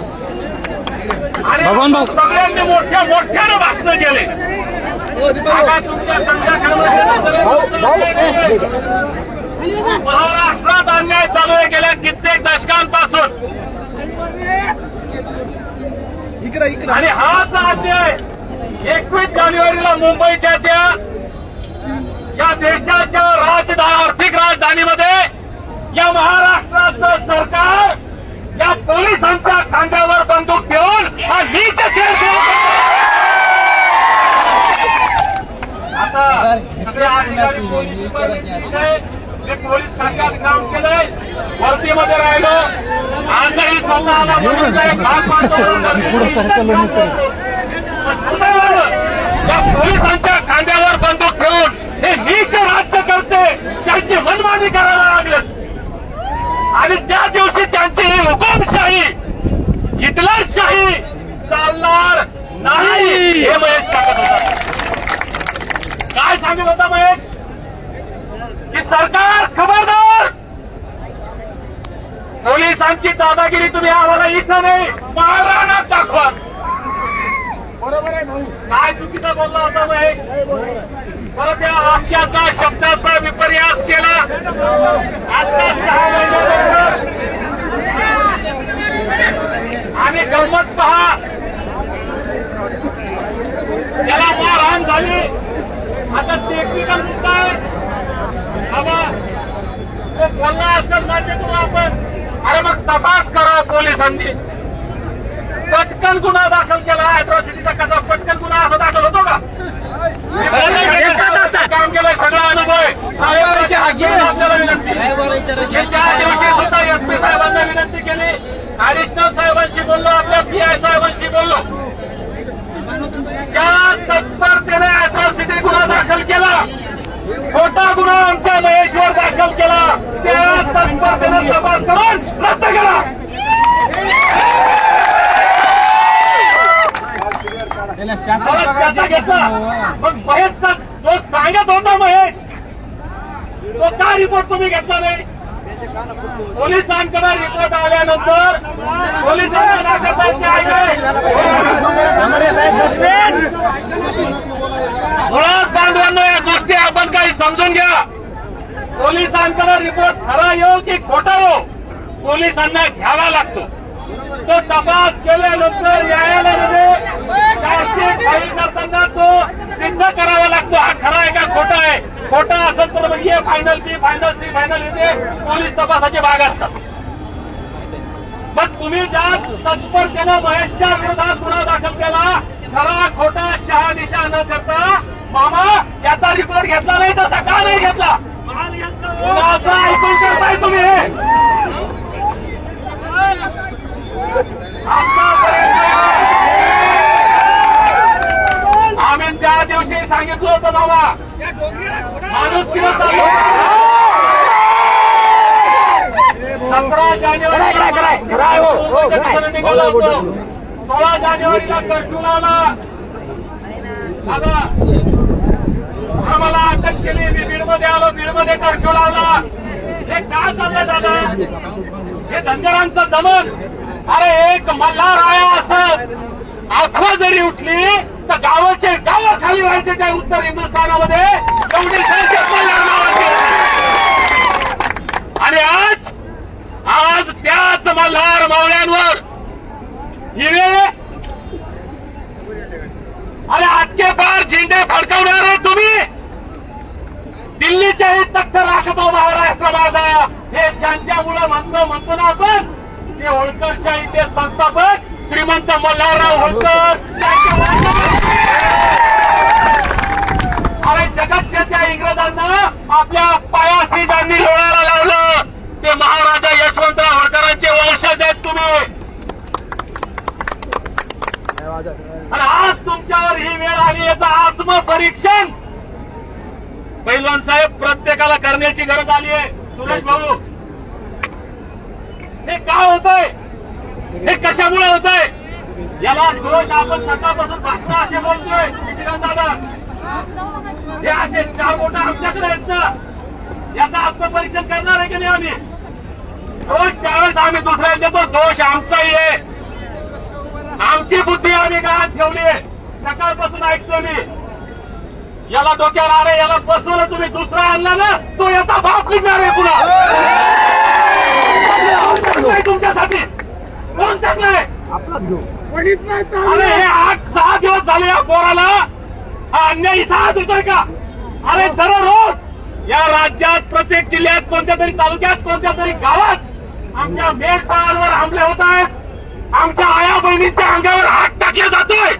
आणि सगळ्यांनी मोठ्या मोठ्यानं भाषणं केले. आता तुमच्या कंटा महाराष्ट्रात अन्याय चालू आहे गेल्या कित्येक दशकांपासून आणि हाच अन्याय 21 जानेवारीला मुंबईच्या त्या या देशाच्या आर्थिक राजधानीमध्ये या महाराष्ट्राचं सरकार या पोलिसांच्या खांद्यावर बंदूक ठेवून हा नीच खेळ सुरू आता सगळे अधिकारी जे पोलीस खात्यात काम केलंय, भरतीमध्ये राहिलो, आजही स्वतःला या पोलिसांच्या खांद्यावर बंदूक ठेवून हे नीच राज्य करते त्यांची मनमानी करायला लागले. आणि त्या दिवशी त्यांची ही हुकुमशाही, हिटलरशाही चालणार नाही हे महेश सांगत होता. काय सांगत होता महेश? की सरकार खबरदार, पोलिसांची दादागिरी तुम्ही आम्हाला इथं नाही महाराणात दाखवा. बरोबर आहे भाऊ. काय चुकीचा बोलला होता महेश? परत या वाक्याचा शब्दाचा विपर्यास केला. आता 6 महिन्यानंतर आणि गंमत पहा, त्याला मारहाण झाली. आता टेक्निकल मुद्दा आहे बाबा, तो बोलला असेल मान्य करू आपण. अरे मग तपास करा पोलिसांनी. पटकन गुन्हा दाखल केला. अॅट्रॉसिटीचा कसा पटकन गुन्हा असा दाखल होतो का? काम केलंय, सगळा अनुभव आहे. आपल्याला विनंती, त्या दिवशी सुद्धा एसपी साहेबांना विनंती केली, ऍडिशनल साहेबांशी बोललो, आपल्या पीआय साहेबांशी बोललो. ज्या तत्परतेने अॅट्रॉसिटी गुन्हा दाखल केला, खोटा गुन्हा आमच्या महेशवर दाखल केला, त्या तत्परतेने तपास करून रद्द केला. त्याचा घेतला. मग महेशचा जो सांगत होता महेश, तो का रिपोर्ट तुम्ही घेतला नाही? पोलिसांकडे रिपोर्ट आल्यानंतर पोलिसांना मुळात बांधवांना या गोष्टी आपण काही समजून घ्या. पोलिसांकडे रिपोर्ट खरा येऊ की खोटा येऊ, पोलिसांना घ्यावा लागतो. तो तपास केल्यानंतर न्यायालयामध्ये चार्जशीट फाईल करताना तो सिद्ध करावा लागतो. हा खरा आहे का खोटा आहे. खोटा असेल तर मग ये फायनल बी फायनल सी फायनल येते पोलीस तपासाचे भाग असतात. मग तुम्ही ज्या तत्परतेनं महेशच्या विरोधात गुन्हा दाखल केला, खरा खोटा शहानिशा न करता मामा याचा रिपोर्ट घेतला नाही तसा का नाही घेतला याचा ऐकून करताय तुम्ही. आम्ही त्या दिवशी सांगितलं होतं मामा माणूस किंवा 17 जानेवारी निघाला होतो. 16 जानेवारीला कर्फ्यू लावला. दादा आम्हाला अटक केली. मी बीडमध्ये आलो. बीडमध्ये कर्फ्यू लावला. हे का चाललंय दादा. हे धनगरांचं दमन. अरे एक मल्हार आहे असं आठवा जरी उठली तर गावाचे गाव खाली व्हायचे त्या उत्तर हिंदुस्थानामध्ये एवढी दहशत मल्हार नावाची. आणि आज त्याच मल्हार मावळ्यांवर हिरे अरे आटके पार झेंडे फडकवणार आहे तुम्ही. दिल्लीच्याही तख्त राखतो महाराष्ट्र माझा. हे ज्यांच्यामुळे म्हणतो ना आपण ते होळकरशाहीचे संस्थापक श्रीमंत मल्हारराव होळकर. अरे जगतच्या त्या इंग्रजांना आपल्या पायाशी ज्यांनी लोळायला लावलं ते महाराजा यशवंतराव होळकरांचे वंशज आहेत तुम्ही. आणि आज तुमच्यावर ही वेळ आली याचं आत्मपरीक्षण पैलवान साहेब प्रत्येकाला करण्याची गरज आली आहे. सुरेश भाऊ हे का होतंय. हे कशामुळे होतंय. याला दोष आपण सकाळपासून भाषण असे बोलतोय किरण दादा. हे असे 4 बोट आमच्याकडे आहेत ना. याचं आत्मपरीक्षण करणार आहे की नाही आम्ही. दोष त्यावेळेस आम्ही दुसऱ्याला देतो. दोष आमचाही आहे. आमची बुद्धी आम्ही गावात ठेवली आहे. सकाळपासून ऐकतो मी. याला डोक्यावर आले याला बसवलं तुम्ही. दुसरा आणला ना तो याचा बाप निघणार आहे पुन्हा. तुमच्यासाठी कोण चांगलंय. अरे हे 8-6 दिवस झाले या पोराला हा अन्याय इथं आज होतोय का. अरे दररोज या राज्यात प्रत्येक जिल्ह्यात कोणत्या तरी तालुक्यात कोणत्या तरी गावात आमच्या मेघफळांवर हमले होत आहेत. आमच्या आया बहिणींच्या अंगावर हात टाकला जातोय.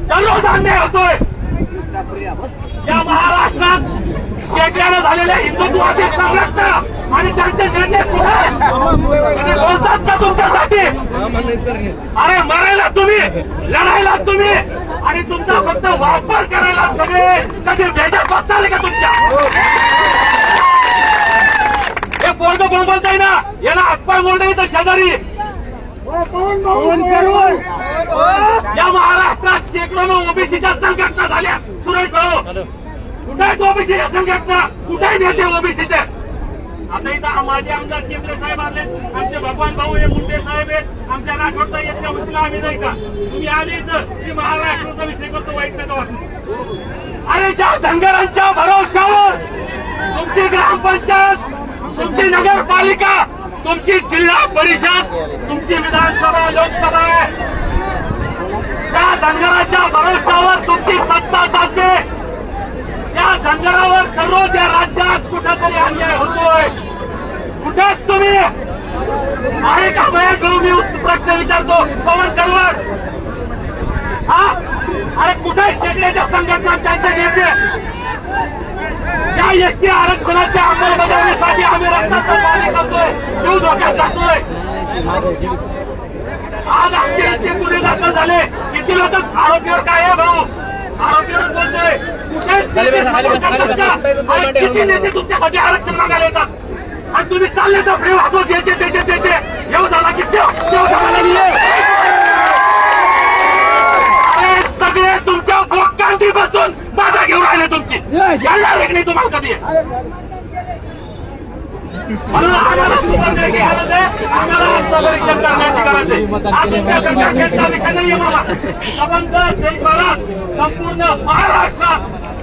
दररोज अन्याय होतोय. या महाराष्ट्रात शेकड्यानं झालेल्या हिंदुत्वाचे संरक्षण आणि त्यांचे निर्णय कुठे बोलतात का तुमच्यासाठी. अरे मरायला तुम्ही लढायला तुम्ही आणि तुमचा फक्त वापर करायला सगळे कधी भेटा बसताले का तुमच्या. हे पोरग बोलताय ना याला हातपाय मोडणे इथं शेजारी. या महाराष्ट्रात शेकडो ओबीसीच्या संघटना झाल्या. सुरेश भाऊ कुठे आहेत ओबीसीच्या संघटना. कुठे नेते ओबीसीचे. आता इथं माझे आमदार केंद्रे साहेब आले. आमचे भगवान भाऊ हे मुंडे साहेब आहेत. आमच्या राठोडता येत्या वतीला आम्ही नाही का. तुम्ही आले इथं मी महाराष्ट्राचा विषय करतो. वाईट नका वाटू. अरे ज्या धनगरांच्या भरोशावर तुमची ग्रामपंचायत तुमची नगरपालिका तुमची जिल्हा परिषद तुमची विधानसभा लोकसभा आहे. त्या धनगराच्या भरोशावर तुमची सत्ता चालते. त्या धनगरावर दररोज या राज्यात कुठेतरी अन्याय होतोय. कुठे तुम्ही आहे का. मी प्रश्न विचारतो पवन करवड. हा अरे कुठे शेकड्याच्या संघटना त्यांचे नेते. त्या एसटी आरक्षणाच्या अंमलबजावणीसाठी आम्ही रक्ताचं पाणी करतोय. जीव धोक्यात टाकतोय. आज आमचे इतके गुन्हे दाखल झाले. किती लोक आरोपीवर काय आहे भाऊ. आरोपीवर बोलतोय. किती नेते तुमच्यासाठी आरक्षण मागायला येतात आणि तुम्ही चालले तर फ्री वाहतो देते येऊ झाला की सगळे तुमच्या बोकांती बसून बाजा घेऊन राहिले तुमची. यायला रे नाही तुम्हाला कधी. म्हणून आम्हाला सुधारण्याची गरज आहे. आम्हाला आत्मपरीक्षण करण्याची गरज आहे. नाहीये मला संबंध देशभरात संपूर्ण महाराष्ट्रात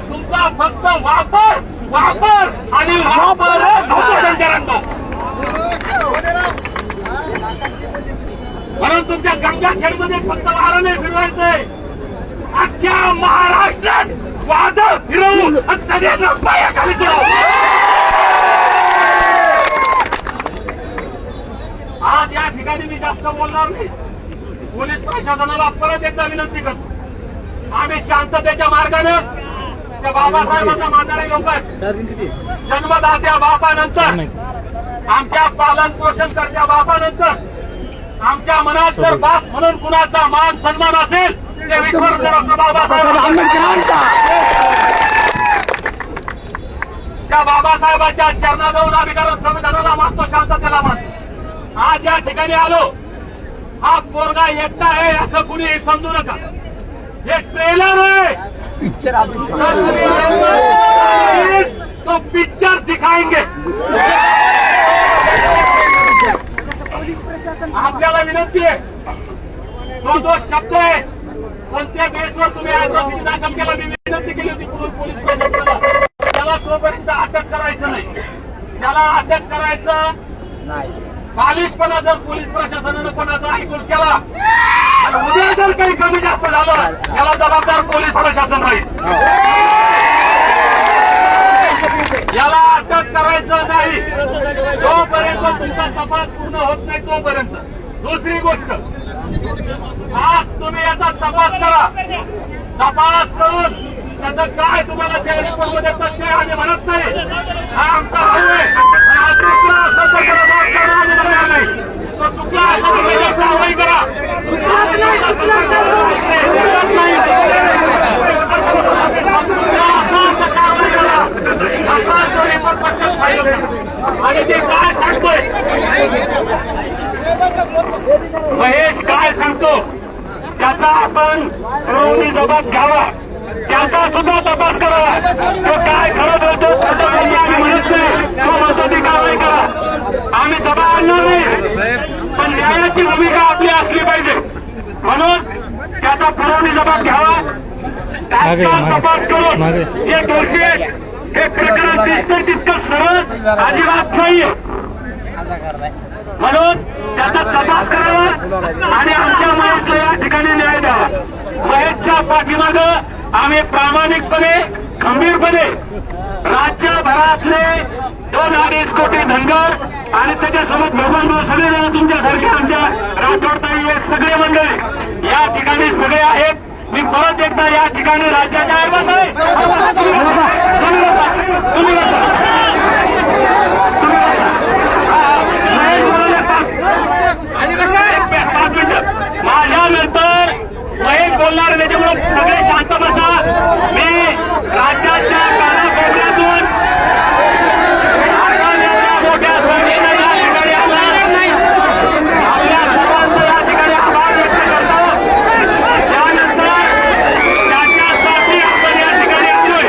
तुमचा फक्त वापर वापर आणि वापरच होतो त्यांच्याकडनं. म्हणून तुमच्या गंगाखेडमध्ये फक्त वारं नाही फिरवायचंय, अख्ख्या महाराष्ट्रात वादळ फिरवून आणि सगळ्यांना पायाखाली ठेवू. आज या ठिकाणी मी जास्त बोलणार नाही. पोलीस प्रशासनाला परत एकदा विनंती करतो, आम्ही शांततेच्या मार्गानं त्या बाबासाहेबांना मानणारे लोक आहेत. जन्मदात्या बापानंतर, आमच्या पालन पोषण करत्या बापानंतर आमच्या मनात जर बाप म्हणून कुणाचा मान सन्मान असेल ते विश्वरत्न डॉक्टर बाबासाहेब आंबेडकरांचा. त्या बाबासाहेबांच्या चरणाजवळ आम्ही कारण संविधानाला मानतो, शांततेला मानतो. आज या ठिकाणी आलो, हा पोरगा एकटा आहे असं कुणी समजू नका. हे ट्रेलर आहे, तो पिक्चर दिखाएंगे. आपल्याला विनंती आहे, जो शब्द आहे कोणत्या बेसवर तुम्ही अॅट्रॉसिटी दाखल केला, मी विनंती केली होती पोलीस प्रशासनाला, त्याला तोपर्यंत अटक करायचं नाही. त्याला अटक करायचं नाही. बालिशपणा जर पोलीस प्रशासनानं कोणाचा ऐकून केला आणि उद्या जर काही कमी जास्त झालं, याला जबाबदार पोलीस प्रशासन राहील. याला अटक करायचं नाही जोपर्यंत तुमचा तपास पूर्ण होत नाही तोपर्यंत. दुसरी गोष्ट, आज तुम्ही याचा तपास करा. तपास करून त्याचं काय तुम्हाला त्या रिपोर्टमध्ये तथ्य आम्ही म्हणत नाही. हा आमचा भाऊ आहे, हा चुकला असं तर त्याला माफ करा, आम्ही म्हणणार नाही. तो चुकला असं तर कारवाई करा. आणि ते काय सांगतोय महेश, काय सांगतो त्याचा आपण पुरवणी जबाब घ्यावा, त्याचा सुद्धा तपास करा. तो काय खरं बोलतो आम्ही म्हणत नाही, तो म्हणतो ती कारवाई करा. आम्ही दबाव आणणार नाही, पण न्यायाची भूमिका आपली असली पाहिजे. म्हणून त्याचा पुरवणी जबाब घ्यावा, त्याचा तपास करून जे दोषी आहेत हे प्रकरण दिसतंय तितकं सरळ अजिबात नाहीये. म्हणून त्याचा तपास करावा आणि आमच्या महेशला या ठिकाणी न्याय द्यावा. महेशच्या पाठीमागं आम्ही प्रामाणिकपणे, खंबीरपणे राज्यभरातले 2-2.5 कोटी धनगर आणि त्याच्यासोबत भगवान सगळेजण तुमच्यासारखे आमच्या राठोडताई हे सगळे मंडळी या ठिकाणी सगळे आहेत. मी परत एकदा या ठिकाणी राज्याच्या माझ्यानंतर महेश बोलणार, त्याच्यामुळे सगळे शांत बसा. मी राज्याच्या कानाकोपऱ्यातून मोठ्या संख्येनं या ठिकाणी आला, आपल्या सर्वांचं या ठिकाणी आभार व्यक्त करतो. त्यानंतर ज्याच्यासाठी आपण या ठिकाणी आलोय,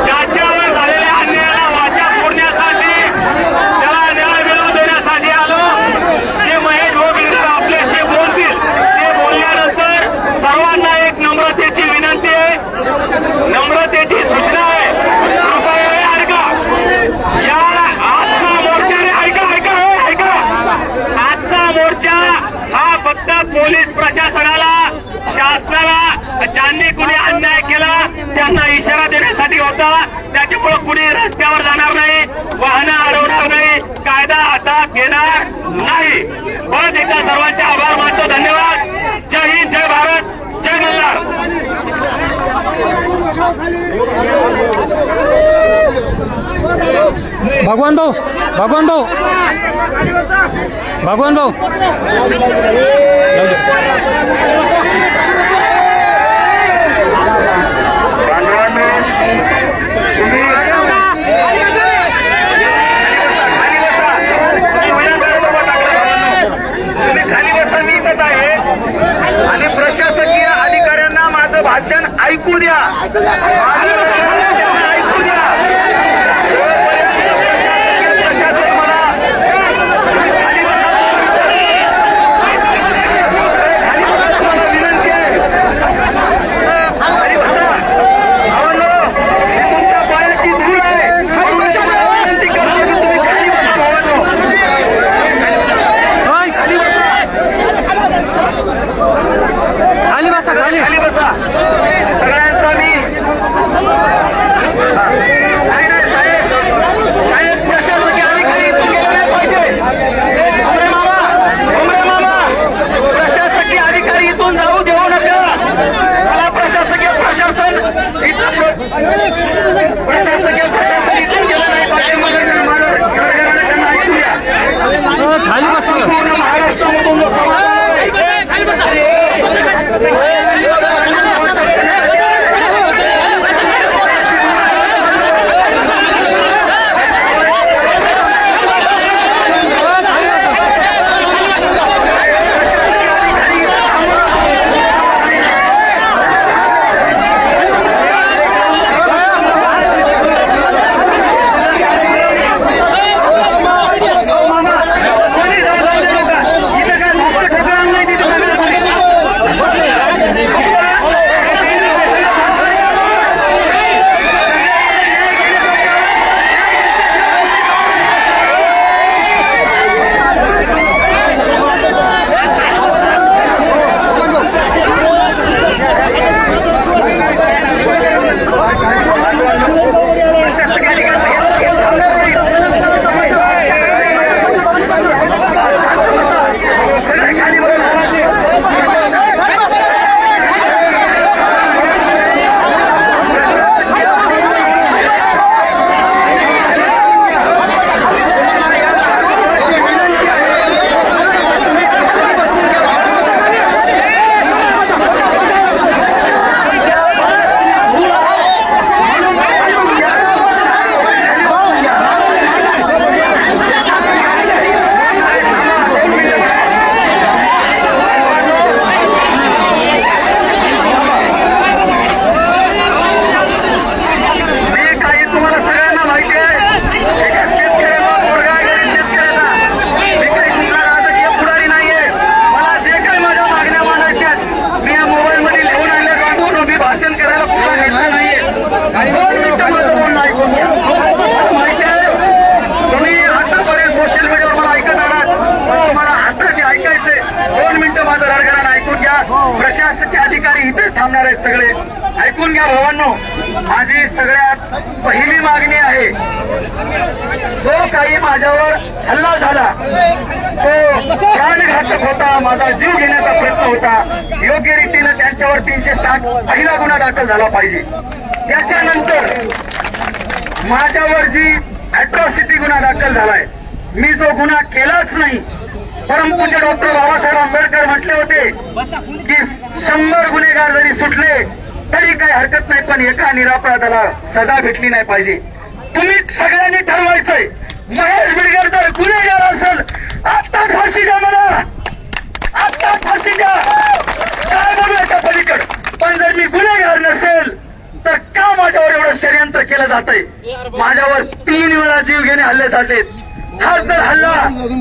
ज्याच्यावर झालेल्या अन्यायाला वाचा फोडण्यासाठी, त्याला न्याय मिळवून देण्यासाठी आलो. ते महेश भोगीकर आपल्याशी बोलतील. ते बोलल्यानंतर सर्वांना एक नम्रतेची विनंती आहे, नम्रतेची सूचना आहे. कृपया हे ऐका, या आजचा मोर्चा ऐका. आजचा मोर्चा हा फक्त पोलीस प्रशासनाला, शासनाला, ज्यांनी कुणी अन्याय केला त्यांना इशारा देण्यासाठी होता. त्याच्यामुळे कुणी रस्त्यावर जाणार नाही, वाहनं अडवणार नाही, कायदा हातात घेणार नाही. परत एकदा सर्वांचे आभार मानतो. धन्यवाद. जय हिंद, जय भारत, जय मल्हार. भगवान भाऊ, भगवान भाऊ, भगवान भाऊ, आणि प्रशासकीय अधिकाऱ्यांना माझं भाषण ऐकू द्या. ऐकू द्या. प्रशासन मला माझं रणगाणं ऐकून घ्या. प्रशासकीय अधिकारी इथेच थांबणार आहेत सगळे. ऐकून घ्या भावांनो, माझी सगळ्यात पहिली मागणी आहे, जो काही माझ्यावर हल्ला झाला तो प्राणघातक होता, माझा जीव घेण्याचा प्रयत्न होता. योग्य रीतीनं त्यांच्यावर 307 पहिला गुन्हा दाखल झाला पाहिजे. त्याच्यानंतर माझ्यावर जी अॅट्रॉसिटी गुन्हा दाखल झालाय, मी जो गुन्हा केलाच नाही, परमपूज्य डॉक्टर बाबासाहेब आंबेडकर म्हटले होते की 100 गुन्हेगार जरी सुटले तरी काही हरकत नाही, पण एका निरपराधाला सजा भेटली नाही पाहिजे. तुम्ही सगळ्यांनी ठरवायचंय, महेश बिडकर जर गुन्हेगार असेल आत्ता फाशी द्या, मला आत्ता फाशी द्या, काय बोलूयाच्या पलीकड. पण जर मी गुन्हेगार नसेल तर का माझ्यावर एवढं षडयंत्र केलं जातंय? माझ्यावर 3 वेळा जीव घेणे हल्ले झालेत. हा जर हल्ला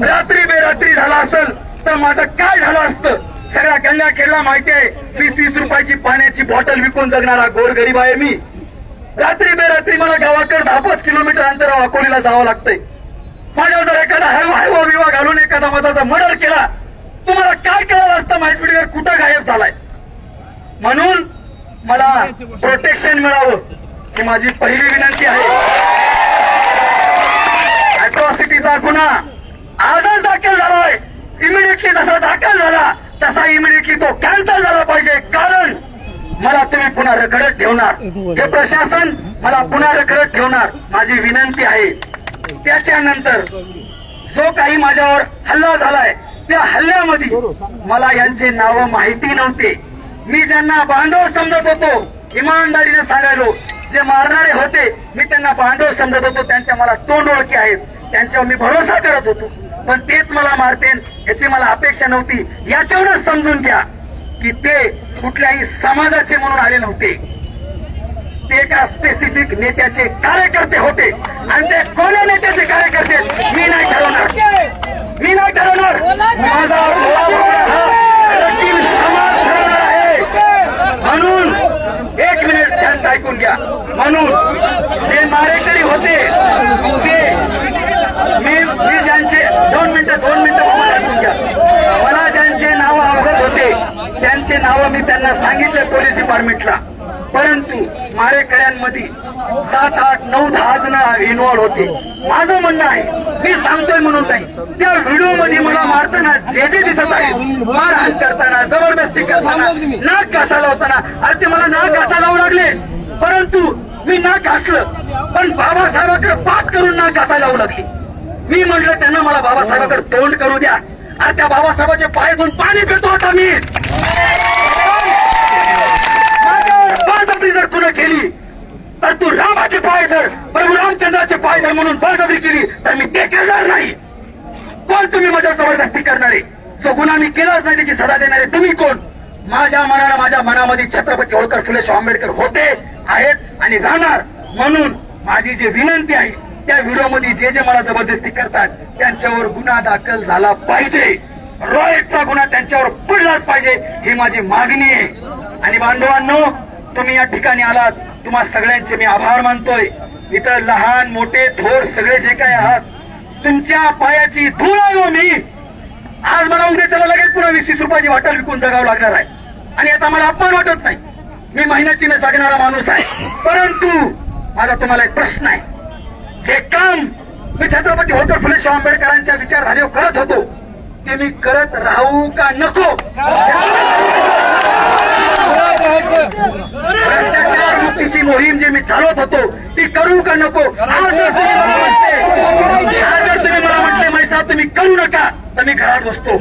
रात्री बेरात्री झाला असेल तर माझं काय झालं असतं? सगळ्या गंगाखेडला माहिती आहे, 20-20 रुपयाची पाण्याची बॉटल विकून जगणारा गोरगरीब आहे मी. रात्री बेरात्री मला गावाकडे 10-5 किलोमीटर अंतरावर अकोलीला जावं लागतंय. माझ्यावर जर एखादा हायवा विवा घालून एखादा माझा मर्डर केला, तुम्हाला काय करायला असतं? महेश बिडकर कुठं गायब झालाय? म्हणून मला प्रोटेक्शन मिळावं ही माझी पहिली विनंती आहे. अॅट्रॉसिटीचा गुन्हा आजच दाखल झालाय. इमिडिएटली जसा दाखल झाला तसा इमिडिएटली तो कॅन्सल झाला पाहिजे, कारण मला तुम्ही पुन्हा रखडत ठेवणार, हे प्रशासन मला पुन्हा रखडत ठेवणार, माझी विनंती आहे. त्याच्यानंतर जो काही माझ्यावर हल्ला झालाय त्या हल्ल्यामध्ये मला यांचे नाव माहिती नव्हते. मी ज्यांना बांधव समजत होतो, इमानदारीने सांगायलो, जे मारणारे होते मी त्यांना बांधव समजत होतो, त्यांच्या मला तोंड ओळखी आहेत, त्यांच्यावर मी भरोसा करत होतो. पण तेच मला मारतेन याची मला अपेक्षा नव्हती. याच्यावरच समजून घ्या की ते कुठल्याही समाजाचे म्हणून आले नव्हते, ते एका स्पेसिफिक नेत्याचे कार्यकर्ते होते. आणि ते कोणत्या नेत्याचे कार्यकर्ते मी नाही ठरवणार, मी नाही ठरवणार. माझा समाज ठरवणार आहे. म्हणून 1 मिनिट शांत ऐकून घ्या. म्हणून जे मारेकरी होते ते मी ज्यांचे 2 मिनिटं ऐकून घ्या. मला ज्यांचे नाव अवगत होते त्यांचे नाव मी त्यांना सांगितले पोलीस डिपार्टमेंटला, परंतु मारेकऱ्यांमध्ये 7, 8, 9, 10 जण इन्व्हॉल्व होते. माझं म्हणणं आहे, मी सांगतोय म्हणून नाही, त्या व्हिडिओमध्ये मला मारताना जे जे दिसत आहे, मारहाण करताना, जबरदस्ती करताना, नाक घासा लावताना, अरे ते मला नाक घासा लावू लागले, परंतु मी नाक घासलं, पण बाबासाहेबांकडे पाठ करून नाक घासायला लावू लागली. मी म्हटलं त्यांना मला बाबासाहेबांकडे तोंड करू द्या. आणि त्या बाबासाहेबांच्या पायातून पाणी पितो होता मी. माझ्यावर बळजबरी जर तुला केली तर तू रामाचे पाय धर, प्रभू रामचंद्राचे पाय धर म्हणून बळजबरी केली तर मी ते करणार नाही. कोण तुम्ही माझ्या जबरदस्ती करणारे? जो गुन्हा मी केलाच नाही त्याची सजा देणारे तुम्ही कोण? माझ्या मनानं, माझ्या मनामध्ये छत्रपती होळकर फुले शाहू आंबेडकर होते, आहेत आणि राहणार. म्हणून माझी जी विनंती आहे, त्या व्हिडिओमध्ये जे जे मला जबरदस्ती करतात त्यांच्यावर गुन्हा दाखल झाला पाहिजे. रॉयटचा गुन्हा त्यांच्यावर पडलाच पाहिजे, ही माझी मागणी आहे. आणि बांधवांनो, तुम्ही या ठिकाणी आलात, तुम्हा सगळ्यांचे मी आभार मानतोय. इथं लहान मोठे थोर सगळे जे काय आहात, तुमच्या पायाची धूळ आहे हो मी. आज मला उद्याच्याला लगेच पुन्हा 20-20 रुपयाची बॉटल विकून जगावं लागणार आहे, आणि याचा मला अपमान वाटत नाही. मी मेहनतीने जगणारा माणूस आहे. परंतु माझा तुम्हाला एक प्रश्न आहे, जे काम मी छत्रपती होळकर फुले शाहू आंबेडकरांच्या विचारधारेवर करत होतो ते मी करत राहू का नको? भ्रष्टाचार मुक्तीची मोहीम जी मी चालवत होतो ती करू का नको? आज जर तुम्ही मला म्हटले मैसा तुम्ही करू नका तर मी घरात बसतो.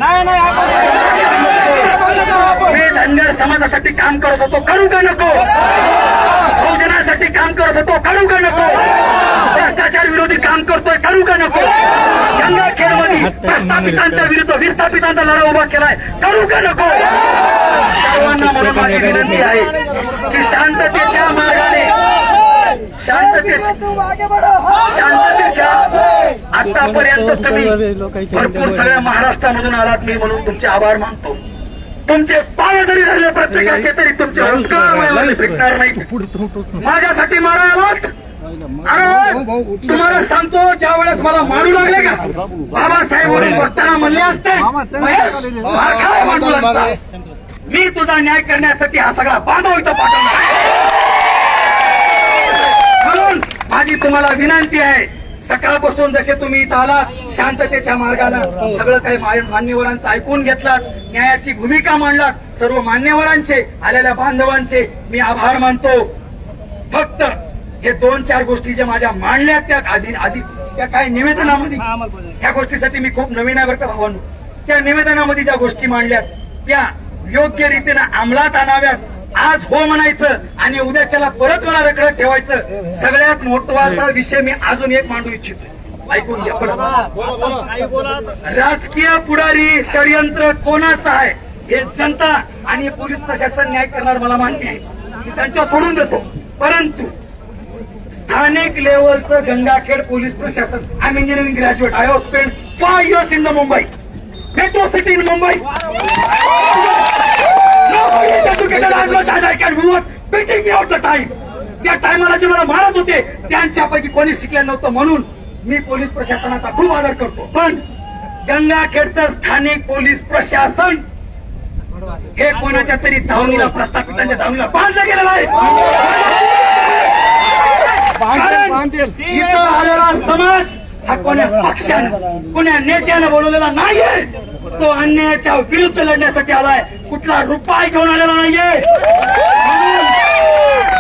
मी धनगर समाजासाठी काम करत होतो, करू का नको? बहुजनासाठी काम करत होतो, करू का नको? भ्रष्टाचार विरोधी काम करतोय, करू का नको? गंगाखेडमध्ये प्रस्थापितांच्या विरुद्ध विस्थापितांचा लढा उभा केलाय, करू का नको? सर्वांना म्हणून माझी विनंती आहे की शांततेच्या मार्गाने, शांततेच्या आतापर्यंत तुम्ही भरपूर सगळ्या महाराष्ट्रामधून आलात, मी म्हणून तुमचे आभार मानतो. तुमचे पाय जरी धरले प्रत्येकाचे तरी तुमचे संस्कार मला फेकणार नाही. माझ्यासाठी मारायलात अरे तुम्हाला सांगतो, ज्या वेळेस मला मारू लागले का बाबासाहेब स्वतः म्हणले असते, महेश मार खाय मांडुलांचा, मी तुझा न्याय करण्यासाठी हा सगळा बांधव इथं पाठवणार आहे. म्हणून माझी तुम्हाला विनंती आहे, सकाळपासून जसे तुम्ही इथं आलात शांततेच्या मार्गानं सगळं काही मान्यवरांचं ऐकून घेतलात, न्यायाची भूमिका मांडलात, सर्व मान्यवरांचे आलेल्या बांधवांचे मी आभार मानतो. फक्त हे 2-4 गोष्टी ज्या माझ्या मांडल्यात त्या आधी त्या काही निवेदनामध्ये, ह्या गोष्टीसाठी मी खूप नवीन आहे बरं का भावांनो, त्या निवेदनामध्ये ज्या गोष्टी मांडल्यात त्या योग्य रीतीनं अंमलात आणाव्यात. आज हो म्हणायचं आणि उद्याच्याला परत मला रखडत ठेवायचं. सगळ्यात महत्वाचा विषय मी अजून एक मांडू इच्छितो, ऐकून घ्या. राजकीय पुढारी षडयंत्र कोणाचं आहे हे जनता आणि पोलीस प्रशासन न्याय करणार मला मान्य आहे, मी त्यांच्या सोडून देतो. परंतु स्थानिक लेवलचं गंगाखेड पोलीस प्रशासन, I am engineering graduate, I have spend 5 years in the Mumbai metro city in Mumbai. Nobody is educated as much as I can. Who was beating me out the time? त्या टायमाला जे मला मारत होते त्यांच्यापैकी कोणी शिकलेलं नव्हतं, म्हणून मी पोलीस प्रशासनाचा खूप आदर करतो. पण गंगाखेडचं स्थानिक पोलीस प्रशासन हे कोणाच्या तरी धावणीला, प्रस्थापितांच्या धावणीला बांधलं गेलेलं आहे. कारण इथं आलेला समाज हा कोण्या पक्षानं, कोण्या नेत्यानं बोलवलेला नाहीये, तो अन्यायाच्या विरुद्ध लढण्यासाठी आलाय, कुठला रुपया घेऊन आलेला नाहीये.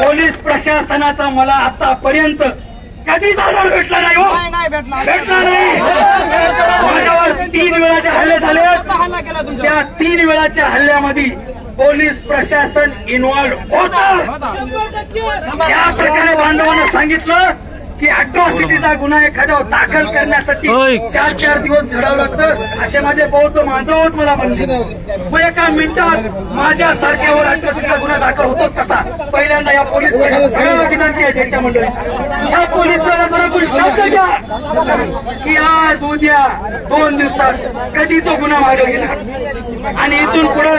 पोलीस प्रशासनाचा मला आतापर्यंत कधीच आधार भेटला नाही, हो भेटला नाही. माझ्यावर 3 वेळाचे हल्ले झाले, त्या 3 वेळाच्या हल्ल्यामध्ये पोलीस प्रशासन इन्व्हॉल्व्ह होतं. या प्रकारे बांधवांना सांगितलं की अॅट्रॉसिटीचा गुन्हा एखाद्यावर दाखल करण्यासाठी 4-4 दिवस घडावं लागतं, असे माझे बौद्ध बांधवच मला म्हणले. मग एका मिनिटात माझ्यासारख्यावर अॅट्रॉसिटीचा गुन्हा दाखल होतोच कसा? पहिल्यांदा या पोलीस प्रशासनाला विनंती आहे, त्यांच्या मंडळी, या पोलीस प्रशासनातून शब्द घ्या की आज उद्या 2 दिवसात कधी तो गुन्हा मागे घेणार. आणि इथून पुढे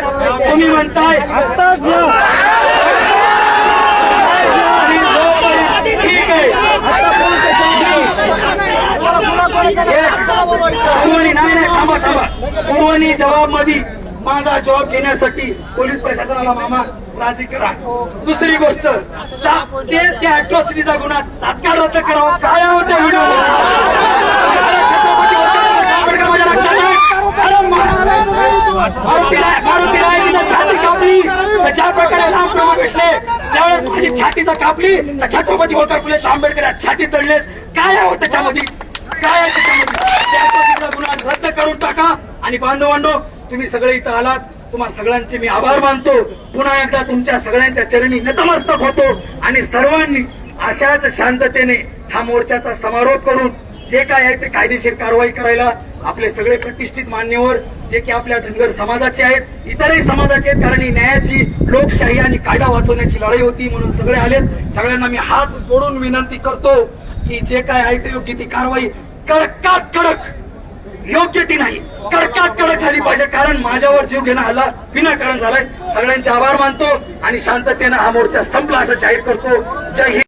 तुम्ही म्हणताय ठीक आहे, नाही थांबा, पूर्वनी जबाब मध्ये माझा जबाब घेण्यासाठी पोलीस प्रशासनाला मामा राजी करा. दुसरी गोष्ट, त्या अॅट्रॉसिटीचा गुन्हा तात्काळ रद्द करावा. काय होतं व्हिडिओ मारुती राय छाती कापली, तर ज्या प्रकारे रामप्रभू भेटले त्यावेळेस माझी छातीचा कापली, तर छत्रपती होळकर फुले आंबेडकर छाती तळले. काय आहे त्याच्यामध्ये, काय आहे त्याच्यामध्ये? गुन्हा रद्द करून टाका. आणि बांधवांनो, तुम्ही सगळे इथं आलात, तुम्हा सगळ्यांचे मी आभार मानतो. पुन्हा एकदा तुमच्या सगळ्यांच्या चरणी नतमस्तक होतो आणि सर्वांनी अशाच शांततेने हा मोर्चाचा समारोप करून जे काय आहे ते कायदेशीर कारवाई करायला आपले सगळे प्रतिष्ठित मान्यवर, जे की आपल्या धनगर समाजाचे आहेत, इतरही समाजाचे आहेत, कारण ही न्यायाची, लोकशाही आणि कायदा वाचवण्याची लढाई होती, म्हणून सगळे आलेत. सगळ्यांना मी हात जोडून विनंती करतो की जे काय आहे ते योग्य ती कारवाई कडकात कडक, योग्य ती नाही कडकात कडक झाली पाहिजे, कारण माझ्यावर जीव घेणं हल्ला विनाकारण झालाय. सगळ्यांचे आभार मानतो आणि शांततेनं हा मोर्चा संपला असं जाहीर करतो. जय हिंद.